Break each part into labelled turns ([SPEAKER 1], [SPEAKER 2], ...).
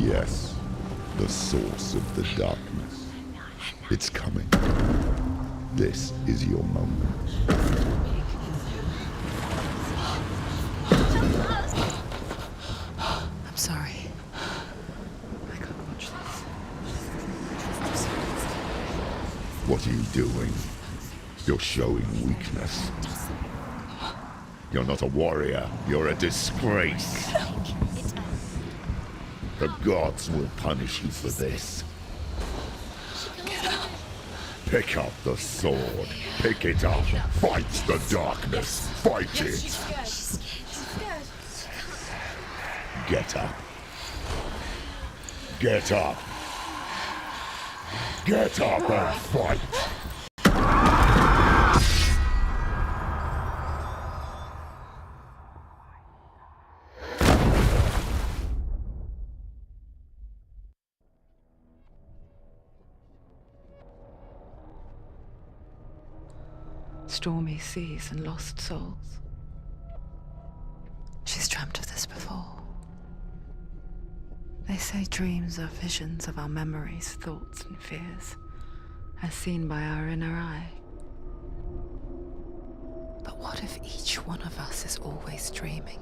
[SPEAKER 1] Yes, the source of the darkness. It's coming. This is your moment.
[SPEAKER 2] I'm sorry. I can't watch this.
[SPEAKER 1] What are you doing? You're showing weakness. You're not a warrior. You're a disgrace. The gods will punish you for this.
[SPEAKER 2] Get up.
[SPEAKER 1] Pick up the sword. Pick it up. Fight the darkness. Fight it. Get up. Get up. Get up and fight.
[SPEAKER 2] Stormy seas and lost souls. She's dreamt of this before. They say dreams are visions of our memories, thoughts and fears, as seen by our inner eye. But what if each one of us is always dreaming,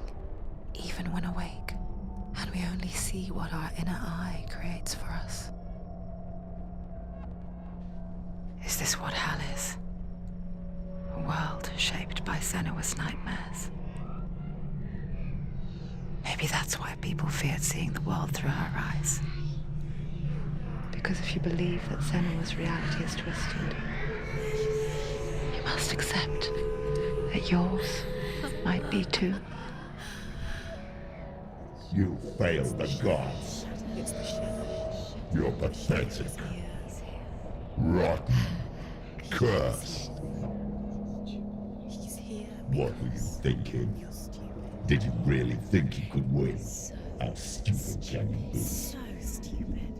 [SPEAKER 2] even when awake, and we only see what our inner eye creates for us? Is this what hell is? A world shaped by Senua's nightmares. Maybe that's why people feared seeing the world through her eyes. Because if you believe that Senua's reality is twisted, you must accept that yours might be too.
[SPEAKER 1] You failed the gods. You're pathetic. Rotten. Cursed. What were you thinking? Did you really think you could win? How stupid can you be?
[SPEAKER 3] So stupid.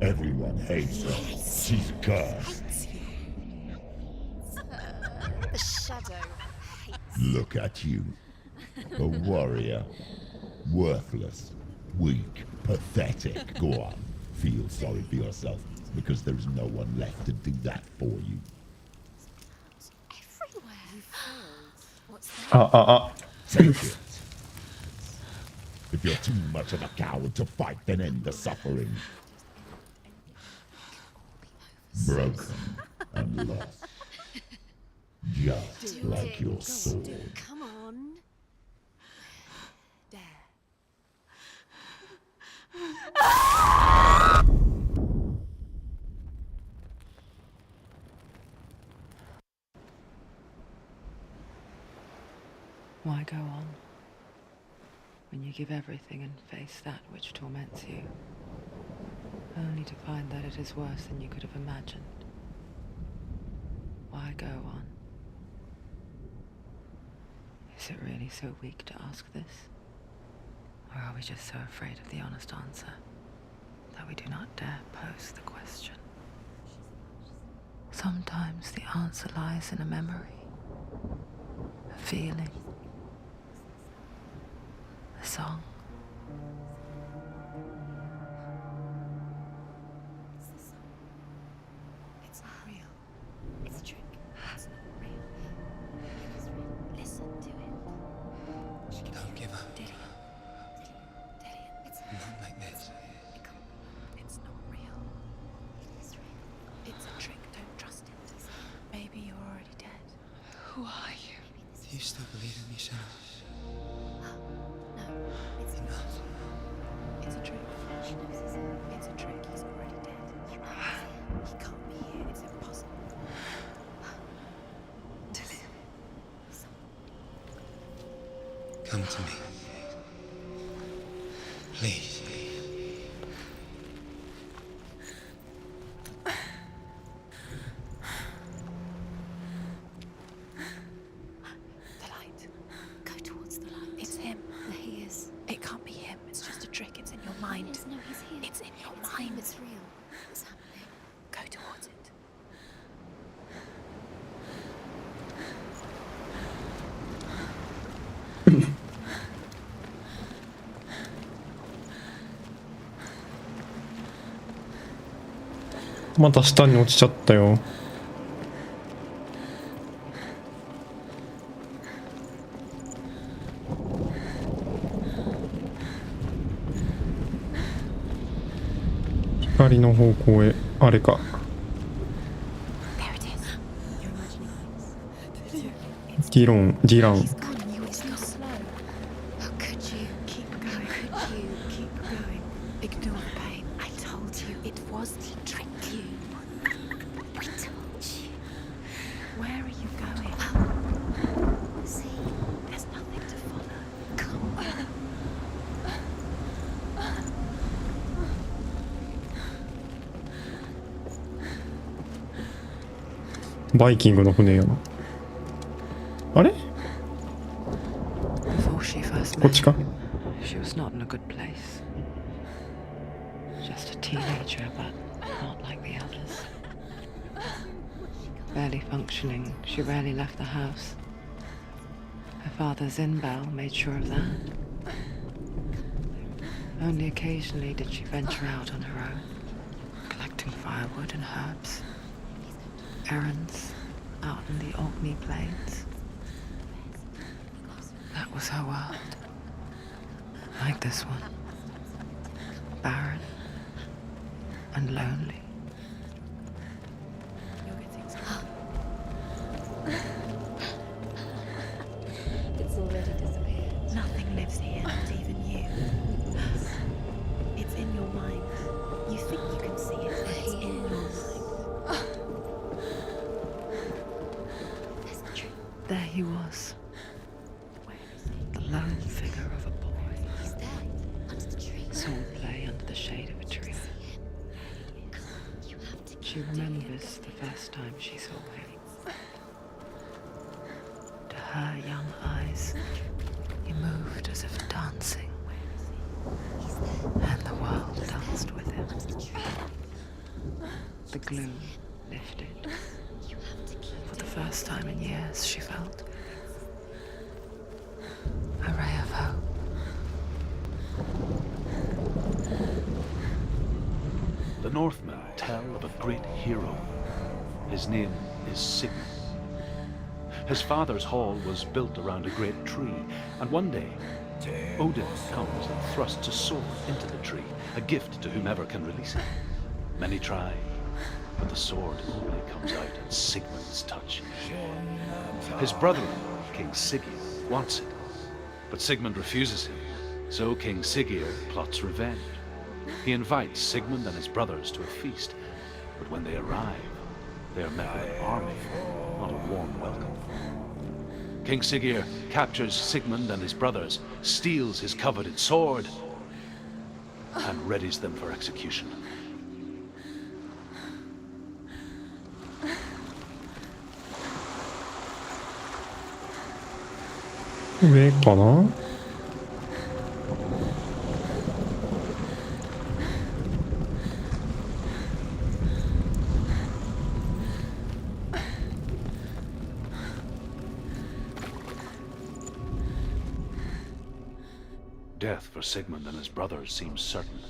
[SPEAKER 1] Everyone hates her. She's cursed.
[SPEAKER 3] The shadow hates.
[SPEAKER 1] Look at you. A warrior. Worthless. Weak. Pathetic. Go on. Feel sorry for yourself, because there is no one left to do that for you.
[SPEAKER 3] Everywhere. You failed. What's that?
[SPEAKER 1] Take it. If you're too much of a coward to fight, then end the suffering. Broken and lost. Just like your sword.
[SPEAKER 3] Come on. There.
[SPEAKER 2] Why go on when you give everything and face that which torments you, only to find that it is worse than you could have imagined? Why go on? Is it really so weak to ask this? Or are we just so afraid of the honest answer that we do not dare pose the question? Sometimes the answer lies in a memory, a feeling, a song.
[SPEAKER 3] It's not real. It's a trick. It's not real. It's real. Listen to it.
[SPEAKER 4] Don't give up.
[SPEAKER 3] Daddy. Daddy. It's
[SPEAKER 4] Not like this.
[SPEAKER 3] it can't. It's not real. It is real. It's a trick. Don't trust it. Maybe you're already dead.
[SPEAKER 2] Who are you?
[SPEAKER 4] Do you still believe in me, Senua?
[SPEAKER 3] No, it's
[SPEAKER 4] Enough.
[SPEAKER 3] It's a trick. She knows it's a trick. He's already dead. You know he can't be here. It's impossible.
[SPEAKER 2] Tilly.
[SPEAKER 4] Come to me. Please.
[SPEAKER 3] The light. Go towards the light. It's him. There he is. It can't be him. It's just a trick. It's in your mind. No, he's here. It's in your mind. It's real. What's happening? Go towards it.
[SPEAKER 5] また下に落ちちゃったよ。光の方向へ、あれか。
[SPEAKER 3] There it is. You're imagining this.
[SPEAKER 5] ディラン。
[SPEAKER 3] He's gone. You, it's not slow. How could you keep going? How could you keep going? Ignore the pain. I told you it was to trick you. We told you. Where are you going? See, there's nothing to follow. Come on.
[SPEAKER 5] バイキングの船やな。あれ
[SPEAKER 2] Before she first
[SPEAKER 5] こっ
[SPEAKER 2] met
[SPEAKER 5] ちか
[SPEAKER 2] him, she was not in a good place. Just a teenager, but not like the others. Barely functioning, she rarely left the house. Her father's in-bell made sure of that. Only occasionally did she venture out on her own, collecting firewood and herbs. Errands out in the Orkney Plains. That was her world. Like this one. Barren and lonely.
[SPEAKER 3] It's already disappeared. Nothing lives here, not even you. It's in your mind. You think you can see it, but it's in your mind. That's the truth.
[SPEAKER 2] There he was,
[SPEAKER 3] Where is he?
[SPEAKER 2] the lone figure of a boy.
[SPEAKER 3] He's there, under the tree.
[SPEAKER 2] Swordplay under the shade of a tree.
[SPEAKER 3] You have to
[SPEAKER 2] She remembers the first time she saw him. To her young eyes, he moved as if dancing, and the world danced with him. The gloom lifted. For the first time in years, she felt a ray of hope.
[SPEAKER 6] The Northmen tell of a great hero. His name is Sigmund. His father's hall was built around a great tree, and one day Odin comes and thrusts a sword into the tree, a gift to whomever can release it. Many try, but the sword only comes out at Sigmund's touch. His brother, King Siggeir, wants it, but Sigmund refuses him, so King Siggeir plots revenge. He invites Sigmund and his brothers to a feast, but when they arrive, they are met with an army, not a warm welcome. King Siggeir captures Sigmund and his brothers, steals his coveted sword, and readies them for execution.
[SPEAKER 5] 上かな。
[SPEAKER 6] Death for Sigmund and his brothers seems certain.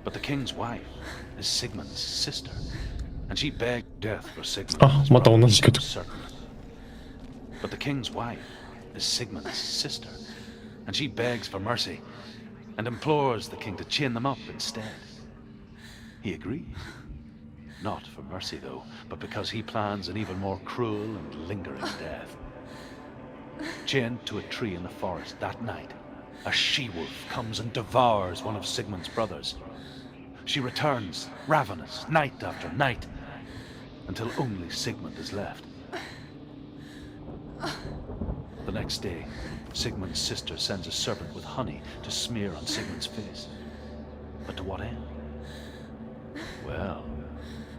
[SPEAKER 6] But the king's wife is Sigmund's sister, and she begged death for Sigmund and his
[SPEAKER 5] また同
[SPEAKER 6] brothers
[SPEAKER 5] じこと。
[SPEAKER 6] seems certain. But the king's wife is Sigmund's sister, and she begs for mercy and implores the king to chain them up instead. He agrees. Not for mercy, though, but because he plans an even more cruel and lingering death. Chained to a tree in the forest that night, a she-wolf comes and devours one of Sigmund's brothers. She returns, ravenous, night after night, until only Sigmund is left. The next day, Sigmund's sister sends a servant with honey to smear on Sigmund's face. But to what end? Well,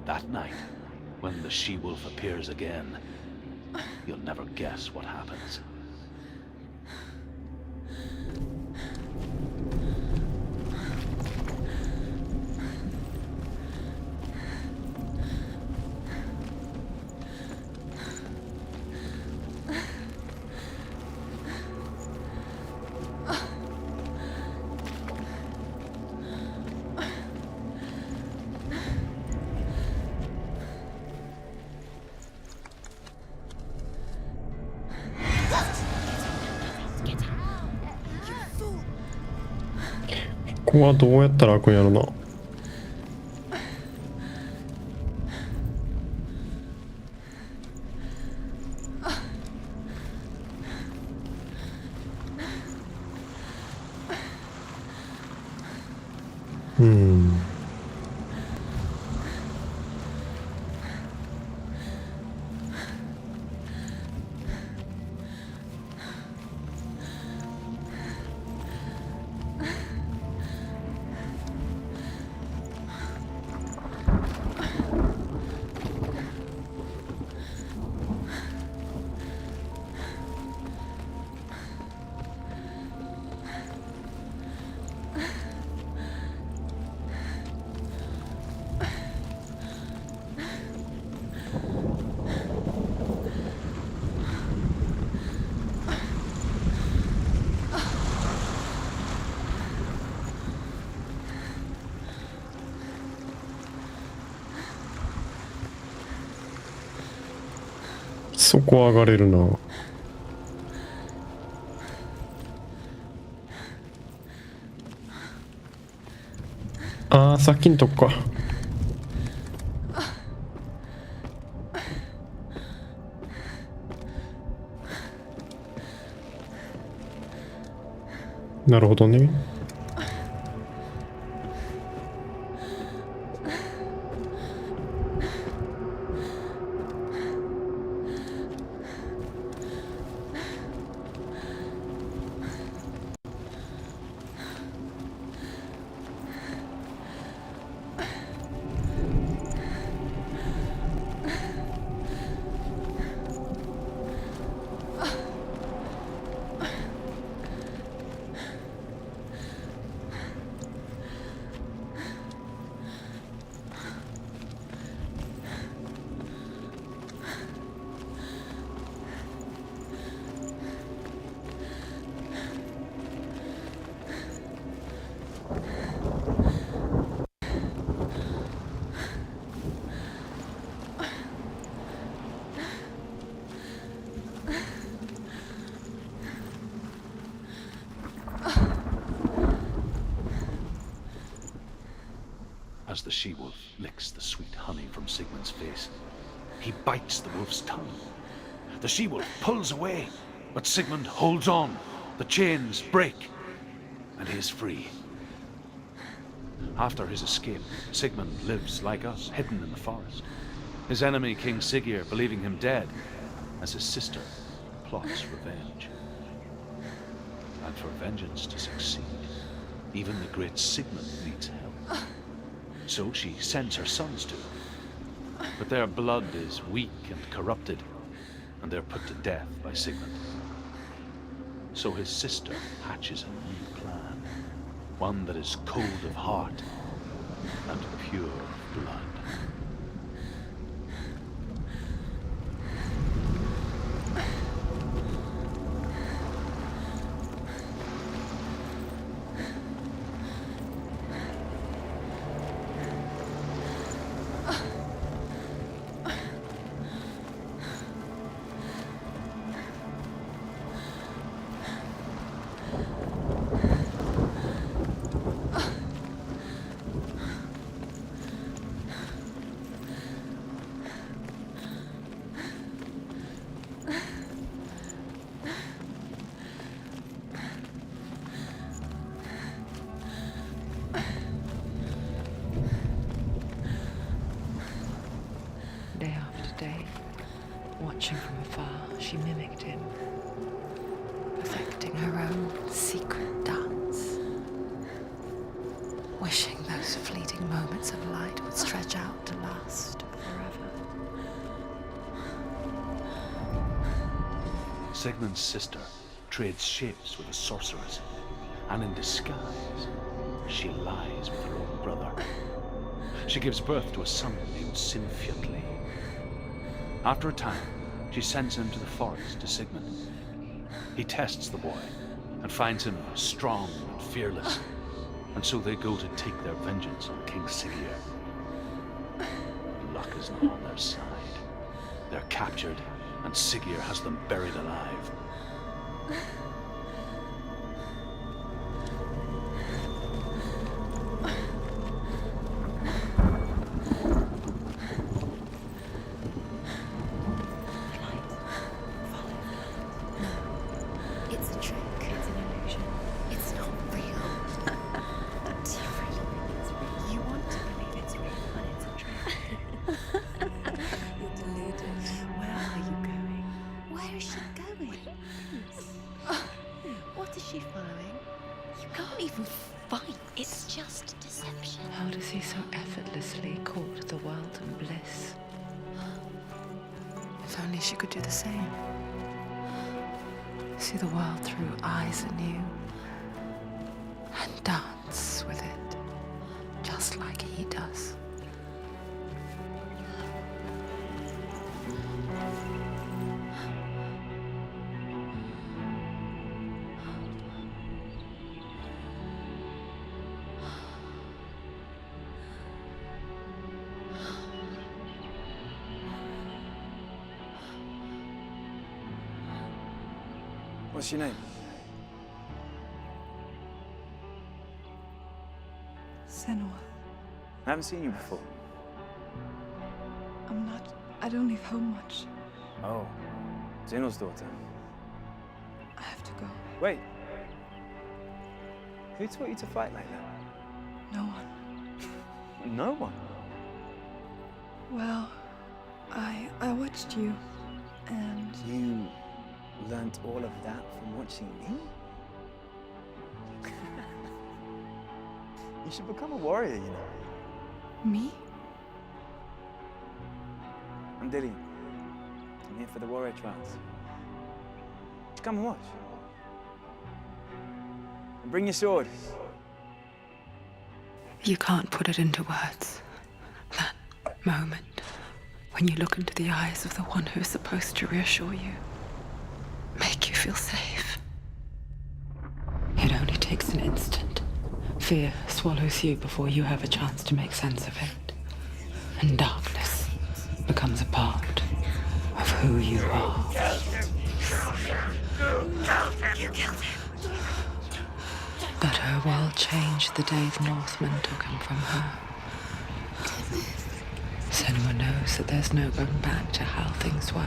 [SPEAKER 6] that night, when the she-wolf appears again, you'll never guess what happens.
[SPEAKER 5] こはどうやったら開くんやろな。そこ上がれるな。あー、さっきんとこか。なるほどね。
[SPEAKER 6] As the she-wolf licks the sweet honey from Sigmund's face, he bites the wolf's tongue. The she-wolf pulls away, but Sigmund holds on. The chains break, and he is free. After his escape, Sigmund lives like us, hidden in the forest. His enemy, King Siggeir, believing him dead, as his sister plots revenge. And for vengeance to succeed, even the great Sigmund needs help. So she sends her sons to him. But their blood is weak and corrupted, and they're put to death by Sigmund. So his sister hatches a new plan, one that is cold of heart and pure of blood.
[SPEAKER 2] Day after day, watching from afar, she mimicked him, perfecting her own secret dance, wishing those fleeting moments of light would stretch out to last forever.
[SPEAKER 6] Sigmund's sister trades shapes with a sorceress, and in disguise, she lies with her own brother. She gives birth to a son named Sinfjotli. After a time, she sends him to the forest to Sigmund. He tests the boy and finds him strong and fearless, and so they go to take their vengeance on King Siggeir. Luck is not on their side. They're captured, and Siggeir has them buried alive.
[SPEAKER 3] even fight. It's just deception.
[SPEAKER 2] How does he so effortlessly court the world and bliss? If only she could do the same. See the world through eyes anew and dance with it, just like he does.
[SPEAKER 7] What's your name?
[SPEAKER 8] Senua.
[SPEAKER 7] I haven't seen you before.
[SPEAKER 8] I don't leave home much.
[SPEAKER 7] Oh, Zenua's daughter.
[SPEAKER 8] I have to go.
[SPEAKER 7] Wait. Who taught you to fight like that?
[SPEAKER 8] No one.
[SPEAKER 7] No one?
[SPEAKER 8] Well, I watched you, and
[SPEAKER 7] You learnt all of that from watching me? You should become a warrior, you know.
[SPEAKER 8] me?
[SPEAKER 7] I'm Dillian. I'm here for the warrior trials. Come and watch. And bring your sword.
[SPEAKER 2] You can't put it into words. That moment when you look into the eyes of the one who is supposed to reassure you, make you feel safe. It only takes an instant. Fear swallows you before you have a chance to make sense of it. And darkness becomes a part of who you are.
[SPEAKER 3] You killed him.
[SPEAKER 2] But her world changed the day the Northmen took him from her. Senua knows that there's no going back to how things were.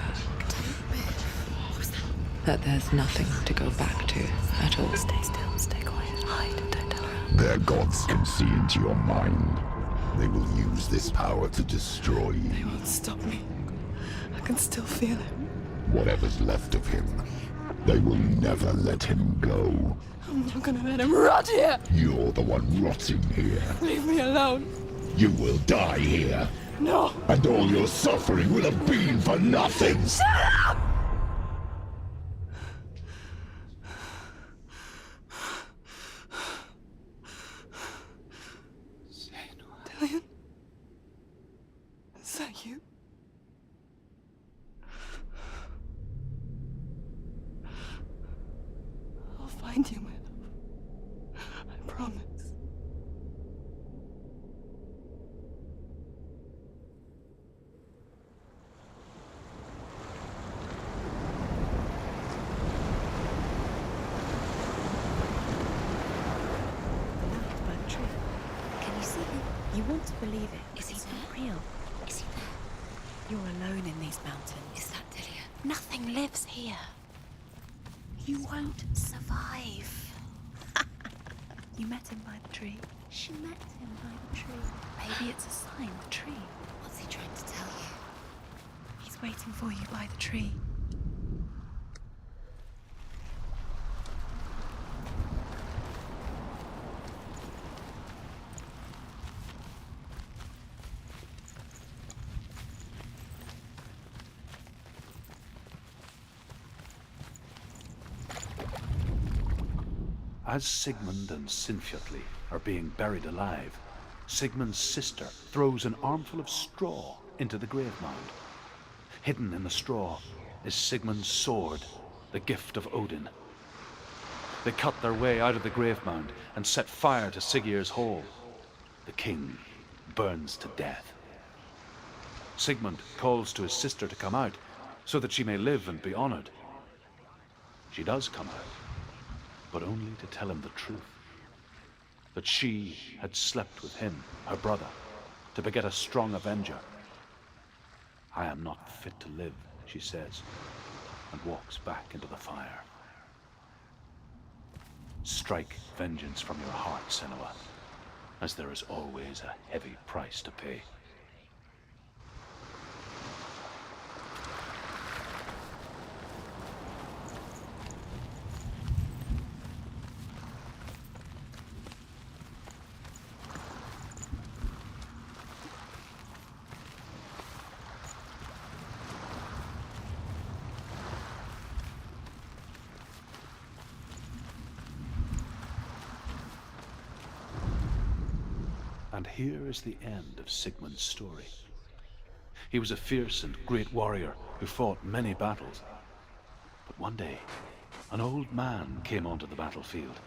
[SPEAKER 2] That there's nothing to go back to at all.
[SPEAKER 3] Stay still, stay quiet, hide, don't tell her.
[SPEAKER 1] Their gods can see into your mind. They will use this power to destroy
[SPEAKER 8] They
[SPEAKER 1] you.
[SPEAKER 8] won't stop me. I can still feel it.
[SPEAKER 1] Whatever's left of him, they will never let him go.
[SPEAKER 8] I'm not gonna let him rot here.
[SPEAKER 1] You're the one rotting here.
[SPEAKER 8] Leave me alone.
[SPEAKER 1] You will die here.
[SPEAKER 8] No.
[SPEAKER 1] And all your suffering will have been for nothing.
[SPEAKER 8] Dillian? Is that you? I'll find you, my love. I promise.
[SPEAKER 3] By the tree. Can you see him? You want to believe it. Is he not real? Is he there? You're alone in these mountains. Is that Dillian? Nothing lives here. You won't survive. You met him by the tree. She met him by the tree. Maybe it's a sign, the tree. What's he trying to tell you? He's waiting for you by the tree.
[SPEAKER 6] As Sigmund and Sinfjotli are being buried alive, Sigmund's sister throws an armful of straw into the grave mound. Hidden in the straw is Sigmund's sword, the gift of Odin. They cut their way out of the grave mound and set fire to Siggeir's hall. The king burns to death. Sigmund calls to his sister to come out so that she may live and be honored. She does come out, but only to tell him the truth. That she had slept with him, her brother, to beget a strong avenger. I am not fit to live, she says, and walks back into the fire. Strike vengeance from your heart, Senua, as there is always a heavy price to pay. And here is the end of Sigmund's story. He was a fierce and great warrior who fought many battles. But one day, an old man came onto the battlefield.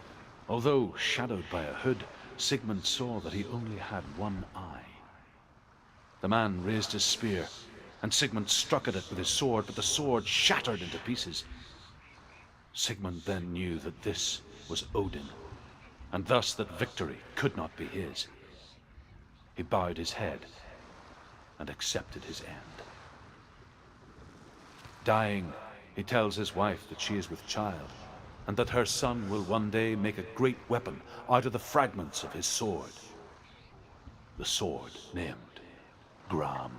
[SPEAKER 6] Although shadowed by a hood, Sigmund saw that he only had one eye. The man raised his spear, and Sigmund struck at it with his sword, but the sword shattered into pieces. Sigmund then knew that this was Odin, and thus that victory could not be his. He bowed his head and accepted his end. Dying, he tells his wife that she is with child, and that her son will one day make a great weapon out of the fragments of his sword. The sword named Gram.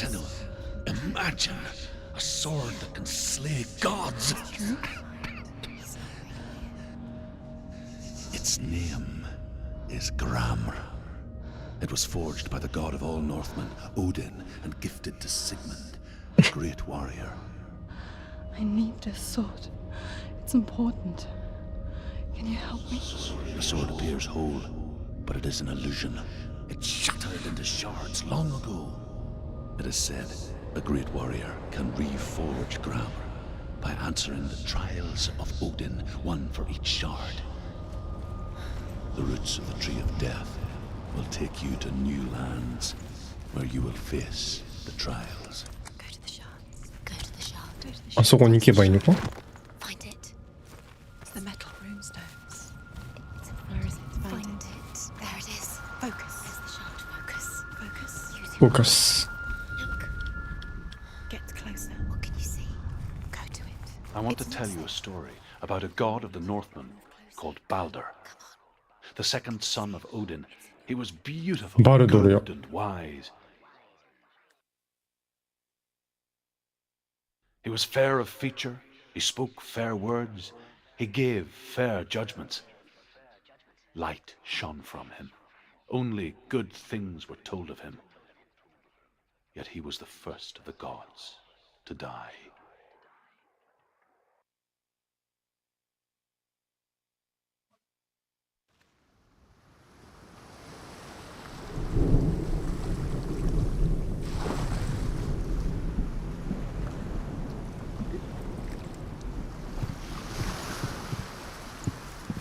[SPEAKER 1] Senua, imagine a sword that can slay gods. Its name is Gram. It was forged by the god of all Northmen, Odin, and gifted to Sigmund, a great warrior.
[SPEAKER 8] I need this sword. It's important. Can you help me?
[SPEAKER 1] The sword appears whole, but it is an illusion. It shattered into shards long ago. It is said a great warrior can reforge Gram by answering the trials of Odin, one for each shard. The roots of the Tree of Death will take you to new lands where you will face the trials.
[SPEAKER 3] Go to the shards. Go to the shard. Go to the
[SPEAKER 5] あそこに行けばいいのか？
[SPEAKER 3] Find it. It's the metal runestones. Where is it? Find it. There it is. Focus. It's the shard. Focus. Focus. Use your
[SPEAKER 5] フォーカス。
[SPEAKER 3] look. Get closer. What can you see? Go to it.
[SPEAKER 6] I want to tell you a story about a god of the Northmen called Balder. The second son of Odin. He was beautiful,
[SPEAKER 5] Baldur, ja.
[SPEAKER 6] good and wise. He was fair of feature, he spoke fair words, he gave fair judgments. Light shone from him. Only good things were told of him. Yet he was the first of the gods to die.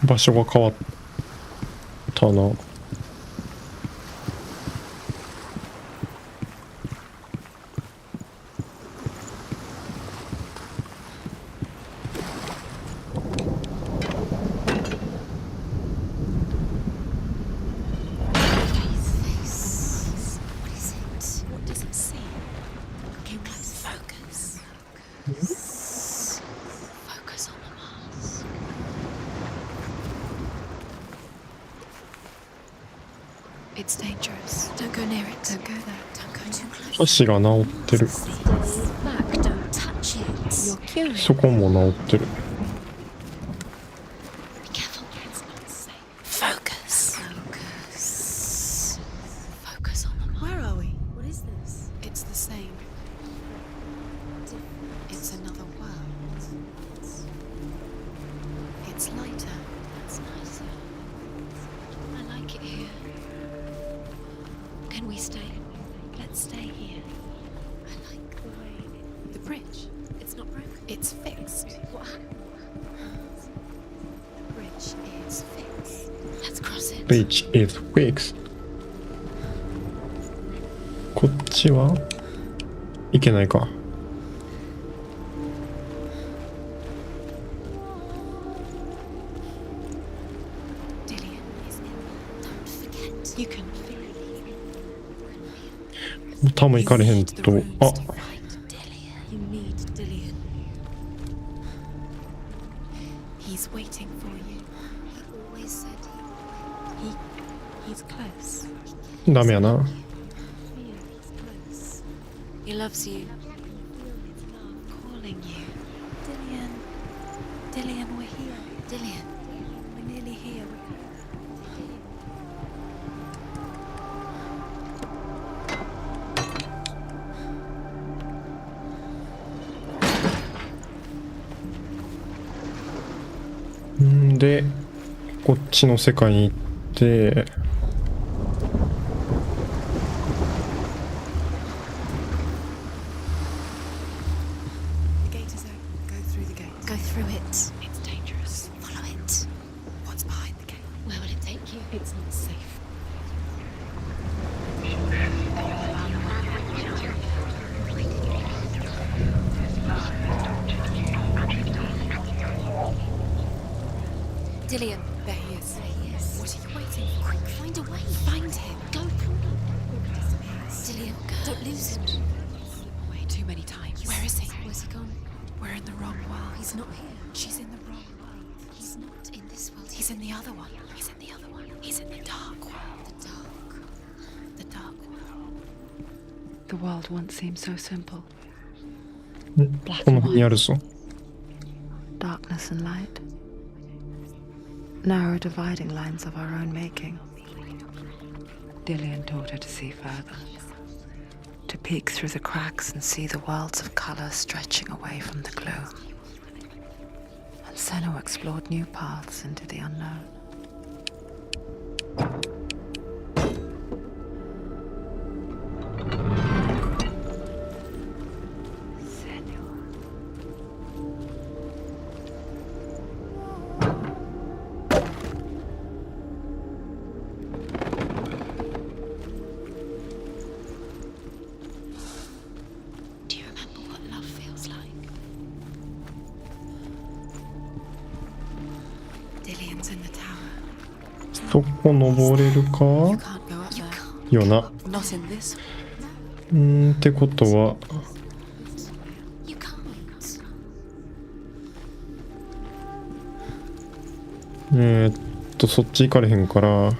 [SPEAKER 5] 場所が変わったな。
[SPEAKER 3] What is it? What does it say? Okay, let's focus. Focus on the mask. It's dangerous. Don't go near it. Don't go there. Don't go too close.
[SPEAKER 5] 足が治ってる。
[SPEAKER 3] Back. Don't touch it. You're curing.
[SPEAKER 5] そこも治ってる。
[SPEAKER 3] Be careful. It's not safe. Focus. Focus. Focus on the mask. Where are we? What is this? It's the same. It's another world. It's lighter. That's nicer. I like it here. we stay? Let's stay here. I like the way the bridge. It's not broken. It's fixed. What happened? The bridge is fixed. Let's cross it.
[SPEAKER 5] Bridge is fixed. こっちはいけないか。
[SPEAKER 3] Dillian is in. Don't forget. You can feel it.
[SPEAKER 5] 多分行かれへんと。あ、
[SPEAKER 3] You need Dillian. He's waiting for you. He always said he's close.
[SPEAKER 5] ダメやな。
[SPEAKER 3] He's close. He loves you. Calling you. Dillian. Dillian, we're here. Dillian. We're nearly here.
[SPEAKER 5] でこっちの世界に行って、
[SPEAKER 3] The gate is open. Go through the gate. Go through it. It's dangerous. Follow it. What's behind the gate? Where will it take you? It's not safe. Dillian, there he is. There he is. What are you waiting for? Quick, find a way. Find him. Go. Dillian, go. Don't lose him. Way too many times. Where is he? Where's he gone? We're in the wrong world. He's not here. She's in the wrong world. He's not in this world. He's in the other one. He's in the other one. He's in the dark world. The dark world.
[SPEAKER 2] The world once seemed so simple.
[SPEAKER 5] この辺にあるぞ。
[SPEAKER 2] Darkness and light. Narrow dividing lines of our own making. Dillian taught her to see further. To peek through the cracks and see the worlds of color stretching away from the gloom. And Senua explored new paths into the unknown.
[SPEAKER 3] Do you remember what love feels like? Dillian's in the tower.
[SPEAKER 5] そこ登れるか
[SPEAKER 3] You can't go up there.
[SPEAKER 5] よな。
[SPEAKER 3] Not in this.
[SPEAKER 5] ってことは
[SPEAKER 3] You can't.
[SPEAKER 5] そっち行かれへんから。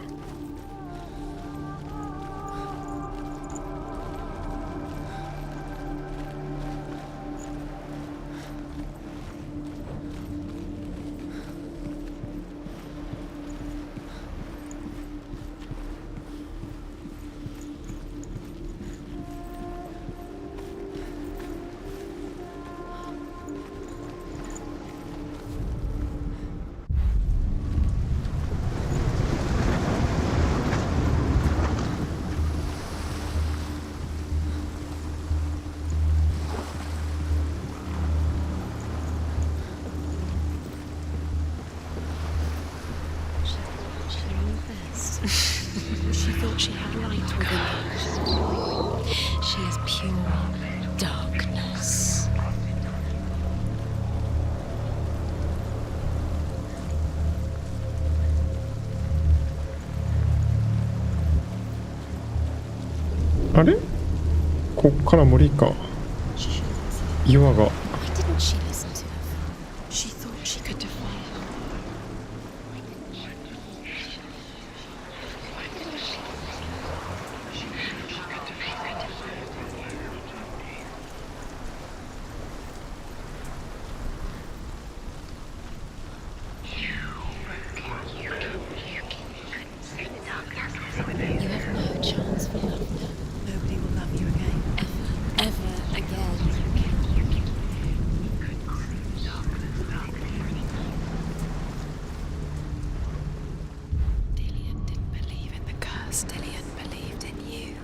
[SPEAKER 3] She thought she had light within her. She is pure darkness.
[SPEAKER 5] あれこっから無理か。岩が。
[SPEAKER 3] Why didn't she listen to her? She thought she could defy her. You have no chance for love now. Nobody will love you again. Ever again. Dillian didn't believe in the curse. Dillian believed in you.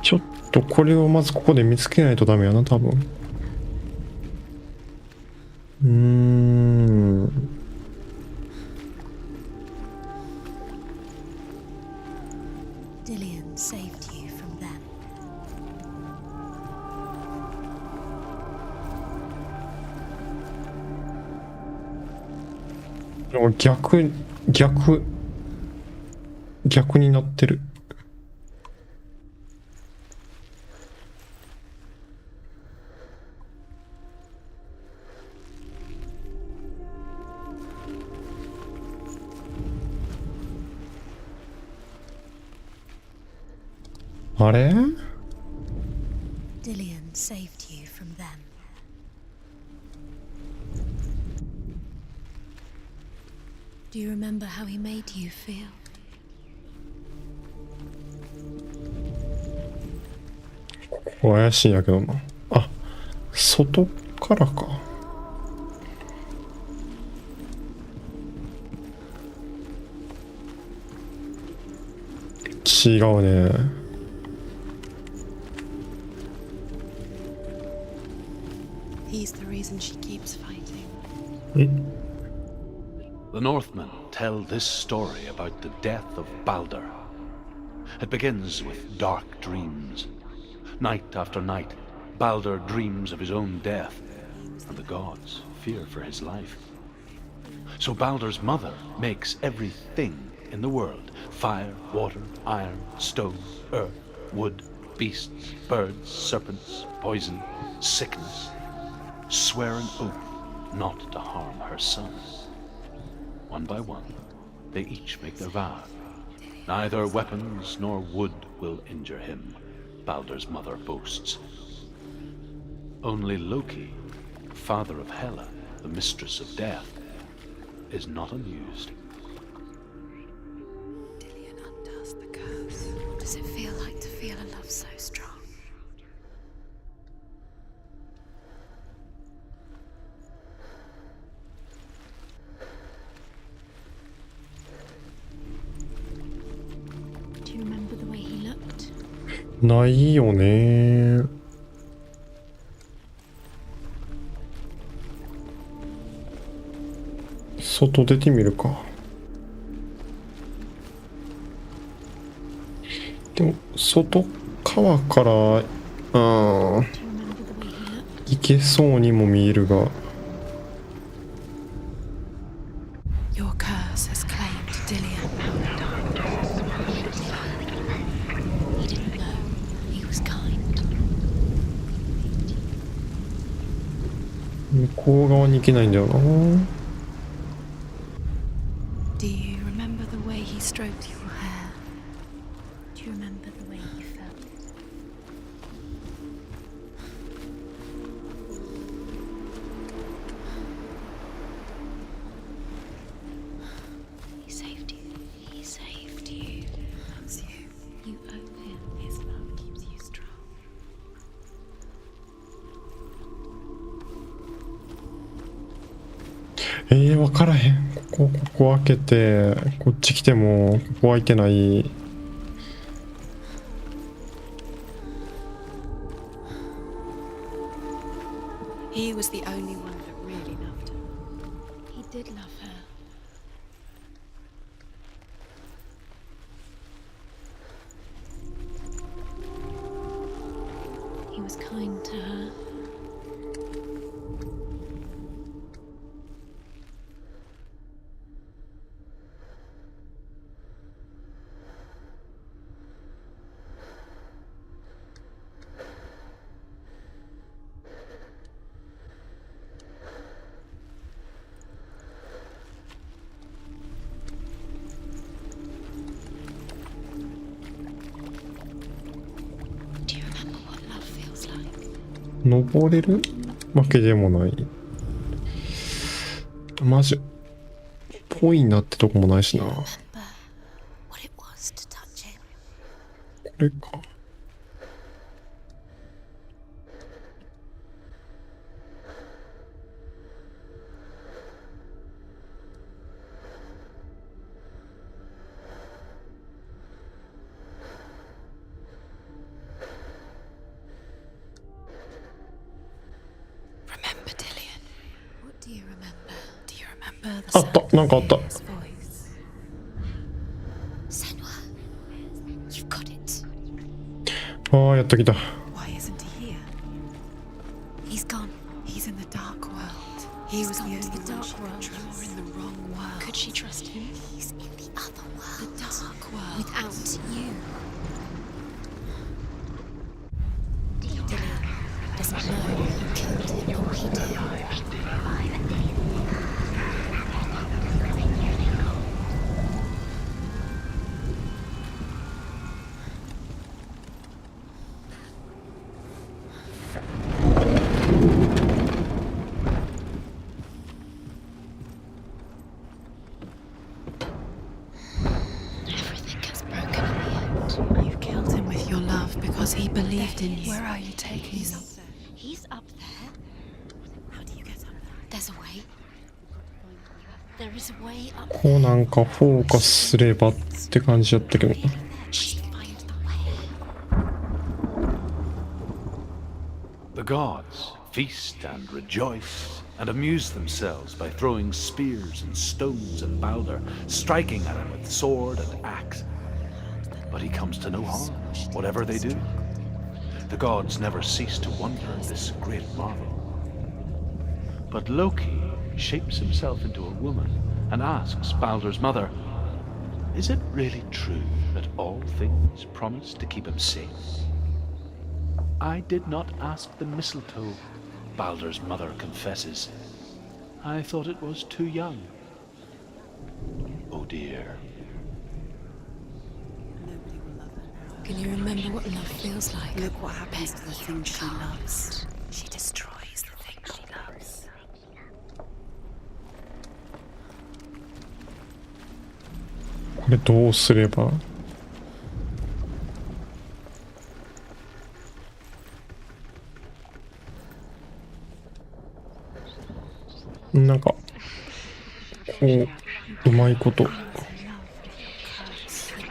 [SPEAKER 5] ちょっとこれをまずここで見つけないとダメやな、多分。
[SPEAKER 3] Dillian saved you from them.
[SPEAKER 5] 逆になってる。あれ？
[SPEAKER 3] Dillian saved you from them. Do you remember how he made you feel?
[SPEAKER 5] ここ怪しいんやけどな。あ、外からか。違うね。
[SPEAKER 3] He's the reason she keeps fighting.
[SPEAKER 5] え？
[SPEAKER 6] The Northmen tell this story about the death of Balder. It begins with dark dreams. Night after night, Balder dreams of his own death, and the gods fear for his life. So Balder's mother makes everything in the world: fire, water, iron, stone, earth, wood, beasts, birds, serpents, poison, sickness. Swear an oath not to harm her son. One by one, they each make their vow. Neither weapons nor wood will injure him, Balder's mother boasts. Only Loki, father of Hela, the mistress of death, is not amused.
[SPEAKER 3] Dillian undoes the curse. What does it feel like to feel a love so strong? Do you remember the way he looked?
[SPEAKER 5] ないよね。外出てみるか。でも外側から行けそうにも見えるが。
[SPEAKER 3] Your curse has claimed Dillian. He didn't know. He was kind.
[SPEAKER 5] 向こう側に行けないんだよな。
[SPEAKER 3] Do you remember the way he stroked your hair? Do you remember the way you felt? He saved you. He saved you. Loves you. You owe him. His love keeps you strong.
[SPEAKER 5] わからへん。ここ開けて、こっち来ても、ここ開いてない。
[SPEAKER 3] He was the only one that really loved her. He did love her. He was kind to her. Do you remember what love feels like?
[SPEAKER 5] 登れるわけでもない。マジぽいなってとこもないしな。こ
[SPEAKER 3] Remember what it was to touch him?
[SPEAKER 5] れか。あった、なんかあった。
[SPEAKER 3] Senua, you've got it.
[SPEAKER 5] ああ、やってきた。
[SPEAKER 2] Why isn't he here?
[SPEAKER 3] He's gone.
[SPEAKER 2] He's in the dark world. He was the only
[SPEAKER 3] The
[SPEAKER 2] one
[SPEAKER 3] dark
[SPEAKER 2] she could
[SPEAKER 3] world.
[SPEAKER 2] trust. You're in the wrong world.
[SPEAKER 3] Could she trust him? He's in the other world.
[SPEAKER 2] The dark world.
[SPEAKER 3] Without you. Dillian doesn't know you killed him or he did. Everything gets broken in the end.
[SPEAKER 2] You killed him with your love because he believed in you. Where are you taking me?
[SPEAKER 3] He's up there.
[SPEAKER 2] How do you get up there?
[SPEAKER 3] There's a way. There is a way up
[SPEAKER 5] こうなんかフォーカスすればって感じだったけど。
[SPEAKER 3] there. Just find the way.
[SPEAKER 6] The gods feast and rejoice and amuse themselves by throwing spears and stones at Balder, striking at him with sword and axe. But he comes to no harm, whatever they do. The gods never cease to wonder at this great marvel. But Loki shapes himself into a woman and asks Balder's mother, "Is it really true that all things promise to keep him safe?" "I did not ask the mistletoe," Balder's mother confesses. "I thought it was too young." Oh dear.
[SPEAKER 3] Can you remember what love feels like?
[SPEAKER 2] Look what happens to the thing she loves. She destroys the thing she loves.
[SPEAKER 5] これどうすれば。なんかこううまいこと。
[SPEAKER 3] You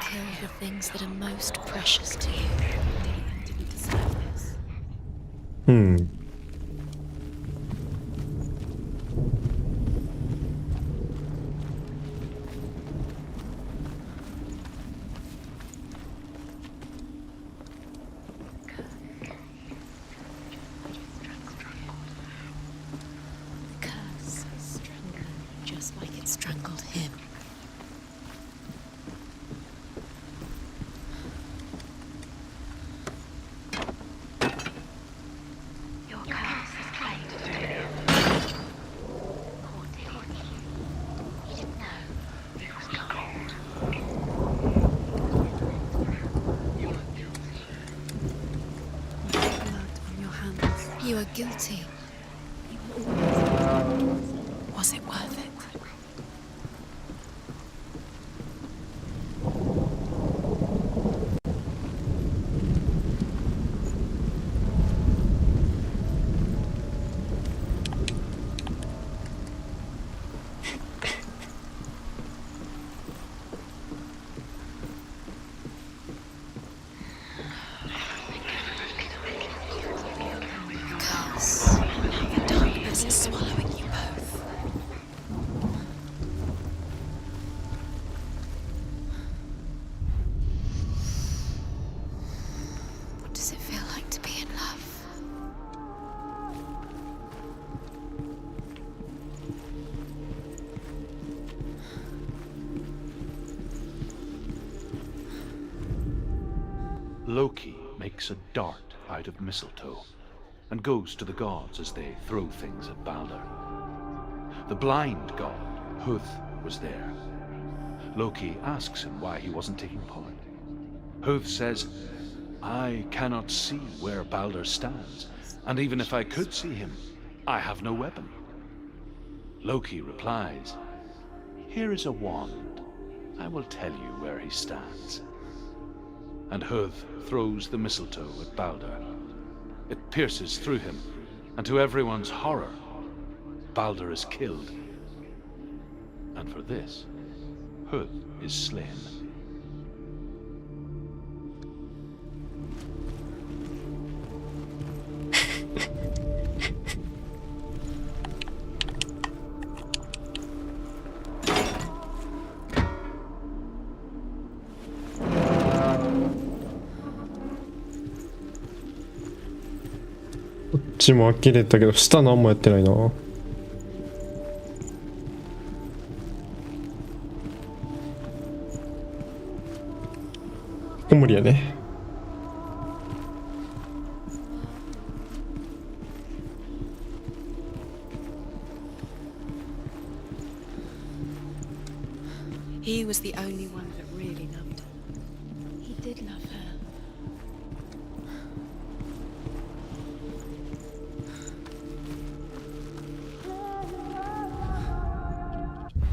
[SPEAKER 3] kill the things that are most precious to you.
[SPEAKER 2] Didn't deserve this.
[SPEAKER 5] うん。
[SPEAKER 3] The curse strangled just like it strangled him.
[SPEAKER 2] Your curse is played through you.
[SPEAKER 3] Poor Dillian. He didn't know.
[SPEAKER 2] It was cold. Blood on your hands.
[SPEAKER 3] You are guilty.
[SPEAKER 2] Was it worth it?
[SPEAKER 3] Curse. The darkness is swallowing you both. What does it feel like to be in love?
[SPEAKER 6] Loki makes a dart out of mistletoe and goes to the gods as they throw things at Balder. The blind god, Huth, was there. Loki asks him why he wasn't taking part. Huth says, "I cannot see where Balder stands, and even if I could see him, I have no weapon." Loki replies, "Here is a wand. I will tell you where he stands." And Huth throws the mistletoe at Balder. It pierces through him, and to everyone's horror, Balder is killed. And for this, Huth is slain.
[SPEAKER 5] ちも呆れたけど下何もやってないな。無理やね。
[SPEAKER 3] He was the only one that really loved her. He did love her.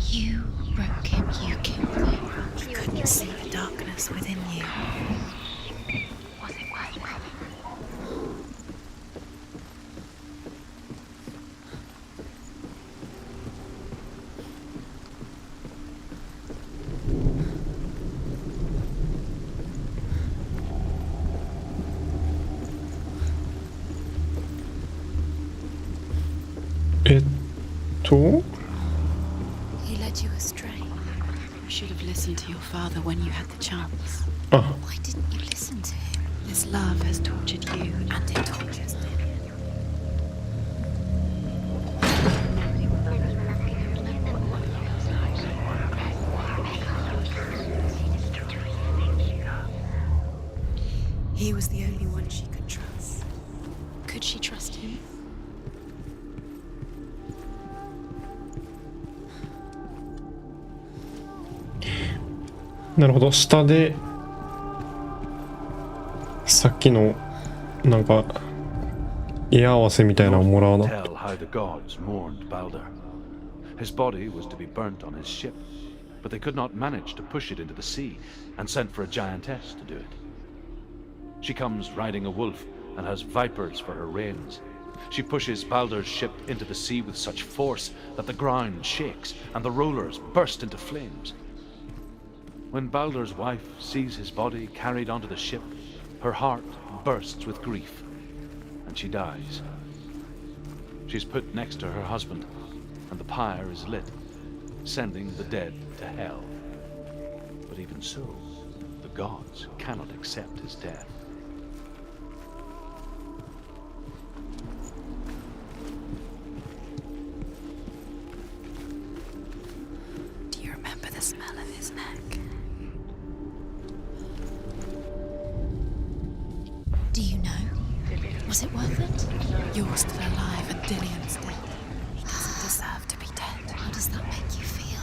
[SPEAKER 3] You broke him, you killed him. He couldn't see the darkness within you. Was it worth it?
[SPEAKER 5] と
[SPEAKER 3] He led you astray. You should have listened to your father when you had the chance.
[SPEAKER 5] あ、
[SPEAKER 3] Why didn't you listen to him? This love has tortured you, and it tortures him. He was the only one she could trust. Could she trust him?
[SPEAKER 5] なるほど。下でさっきのなんか絵合わせみたいなのをもらうな。
[SPEAKER 6] Tell how the gods mourned Balder. His body was to be burnt on his ship, but they could not manage to push it into the sea and sent for a giantess to do it. She comes riding a wolf and has vipers for her reins. She pushes Balder's ship into the sea with such force that the ground shakes and the rollers burst into flames. When Balder's wife sees his body carried onto the ship, her heart bursts with grief, and she dies. She's put next to her husband, and the pyre is lit, sending the dead to hell. But even so, the gods cannot accept his death.
[SPEAKER 3] Do you remember the smell of his neck? Do you know? Was it worth it? You're still alive and Dillian's dead. He doesn't deserve to be dead. How does that make you feel?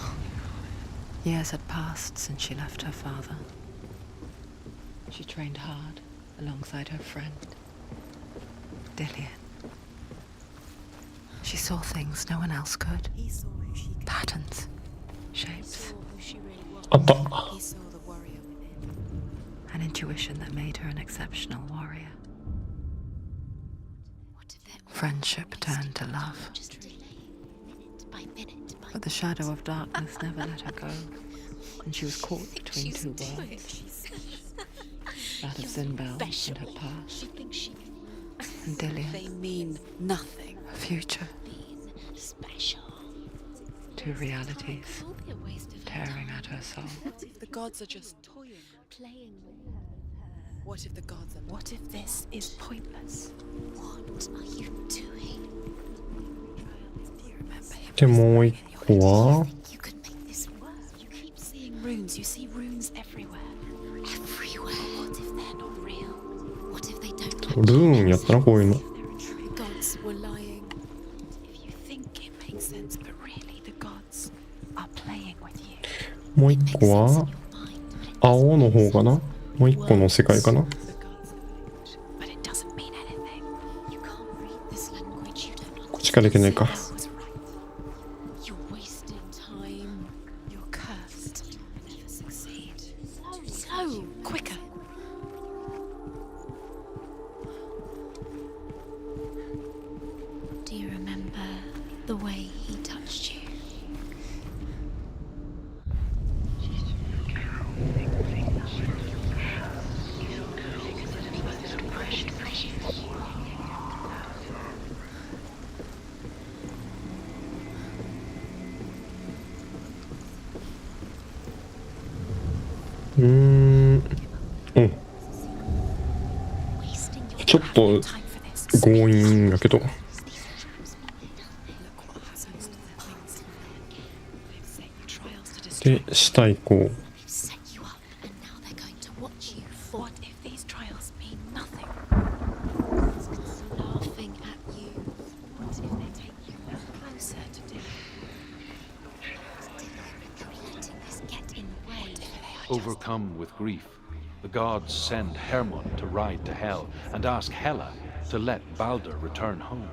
[SPEAKER 2] Years had passed since she left her father. She trained hard alongside her friend, Dillian. She saw things no one else could.
[SPEAKER 3] He saw who she could.
[SPEAKER 2] Patterns,
[SPEAKER 3] He
[SPEAKER 2] shapes,
[SPEAKER 3] saw who she really was.
[SPEAKER 5] あった。
[SPEAKER 3] He saw the warrior within.
[SPEAKER 2] an intuition that made her an exceptional warrior.
[SPEAKER 3] What if there
[SPEAKER 2] Friendship turned to love,
[SPEAKER 3] just relaying minute by minute by
[SPEAKER 2] but the shadow of darkness never let her go, and she was caught between two
[SPEAKER 3] do it.
[SPEAKER 2] worlds, that of Zinbel and her past,
[SPEAKER 3] She thinks she
[SPEAKER 2] and
[SPEAKER 3] they
[SPEAKER 2] Dillian,
[SPEAKER 3] mean nothing.
[SPEAKER 2] her future,
[SPEAKER 3] Being special.
[SPEAKER 2] two realities
[SPEAKER 3] It'll be a waste of her
[SPEAKER 2] tearing
[SPEAKER 3] time.
[SPEAKER 2] at her soul.
[SPEAKER 3] What if the gods are just toying, playing with her? What if the gods are? What if this is pointless? What are you doing? Do you remember him?
[SPEAKER 5] でもう一個は
[SPEAKER 3] You could make this work. You keep seeing runes. You see runes everywhere. Everywhere. What if they're not real? What if they don't?
[SPEAKER 5] ルーンやったなこういうの。
[SPEAKER 3] The gods were lying. If you think it makes sense, but really the gods are playing with you.
[SPEAKER 5] もう一個は青の方かな。もう一個の世界かな。
[SPEAKER 3] The gods are, but it doesn't mean anything. You can't read this language. You don't
[SPEAKER 5] こっちからいけないか。
[SPEAKER 3] understand. That was right. You're wasting time. You're cursed. You'll never succeed. Slow, quicker. Do you remember the way he touched you?
[SPEAKER 5] Mm. うん。
[SPEAKER 3] Wasting your
[SPEAKER 5] ちょっと
[SPEAKER 3] time for this.
[SPEAKER 5] 強引やけど。 で下行こう。
[SPEAKER 3] Set you up, and now they're going to watch you. What if these trials mean nothing? Laughing at you. What if they take you closer to Dylan? Are we letting this get in the way? What if they are just...
[SPEAKER 6] Overcome with grief, the gods send Hermod to ride to Hell and ask Hela to let Balder return home.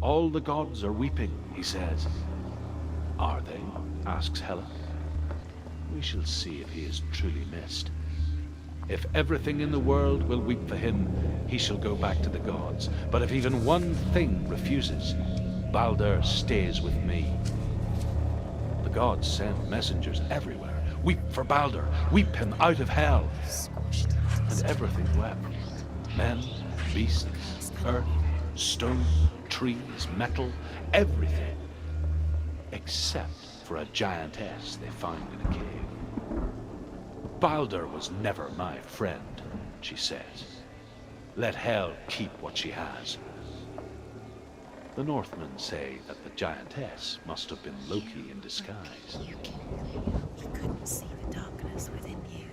[SPEAKER 6] All the gods are weeping, he says. Are they? Asks Hela. We shall see if he is truly missed. If everything in the world will weep for him, he shall go back to the gods. But if even one thing refuses, Balder stays with me. The gods send messengers everywhere. Weep for Balder, weep him out of Hell. And everything wept. Men, beasts, earth, stone, trees, metal, everything. Except for a giantess they found in a cave. Balder was never my friend, she says. Let Hel keep what she has. The Northmen say that the giantess must have been Loki in disguise.
[SPEAKER 3] You couldn't see the darkness within you.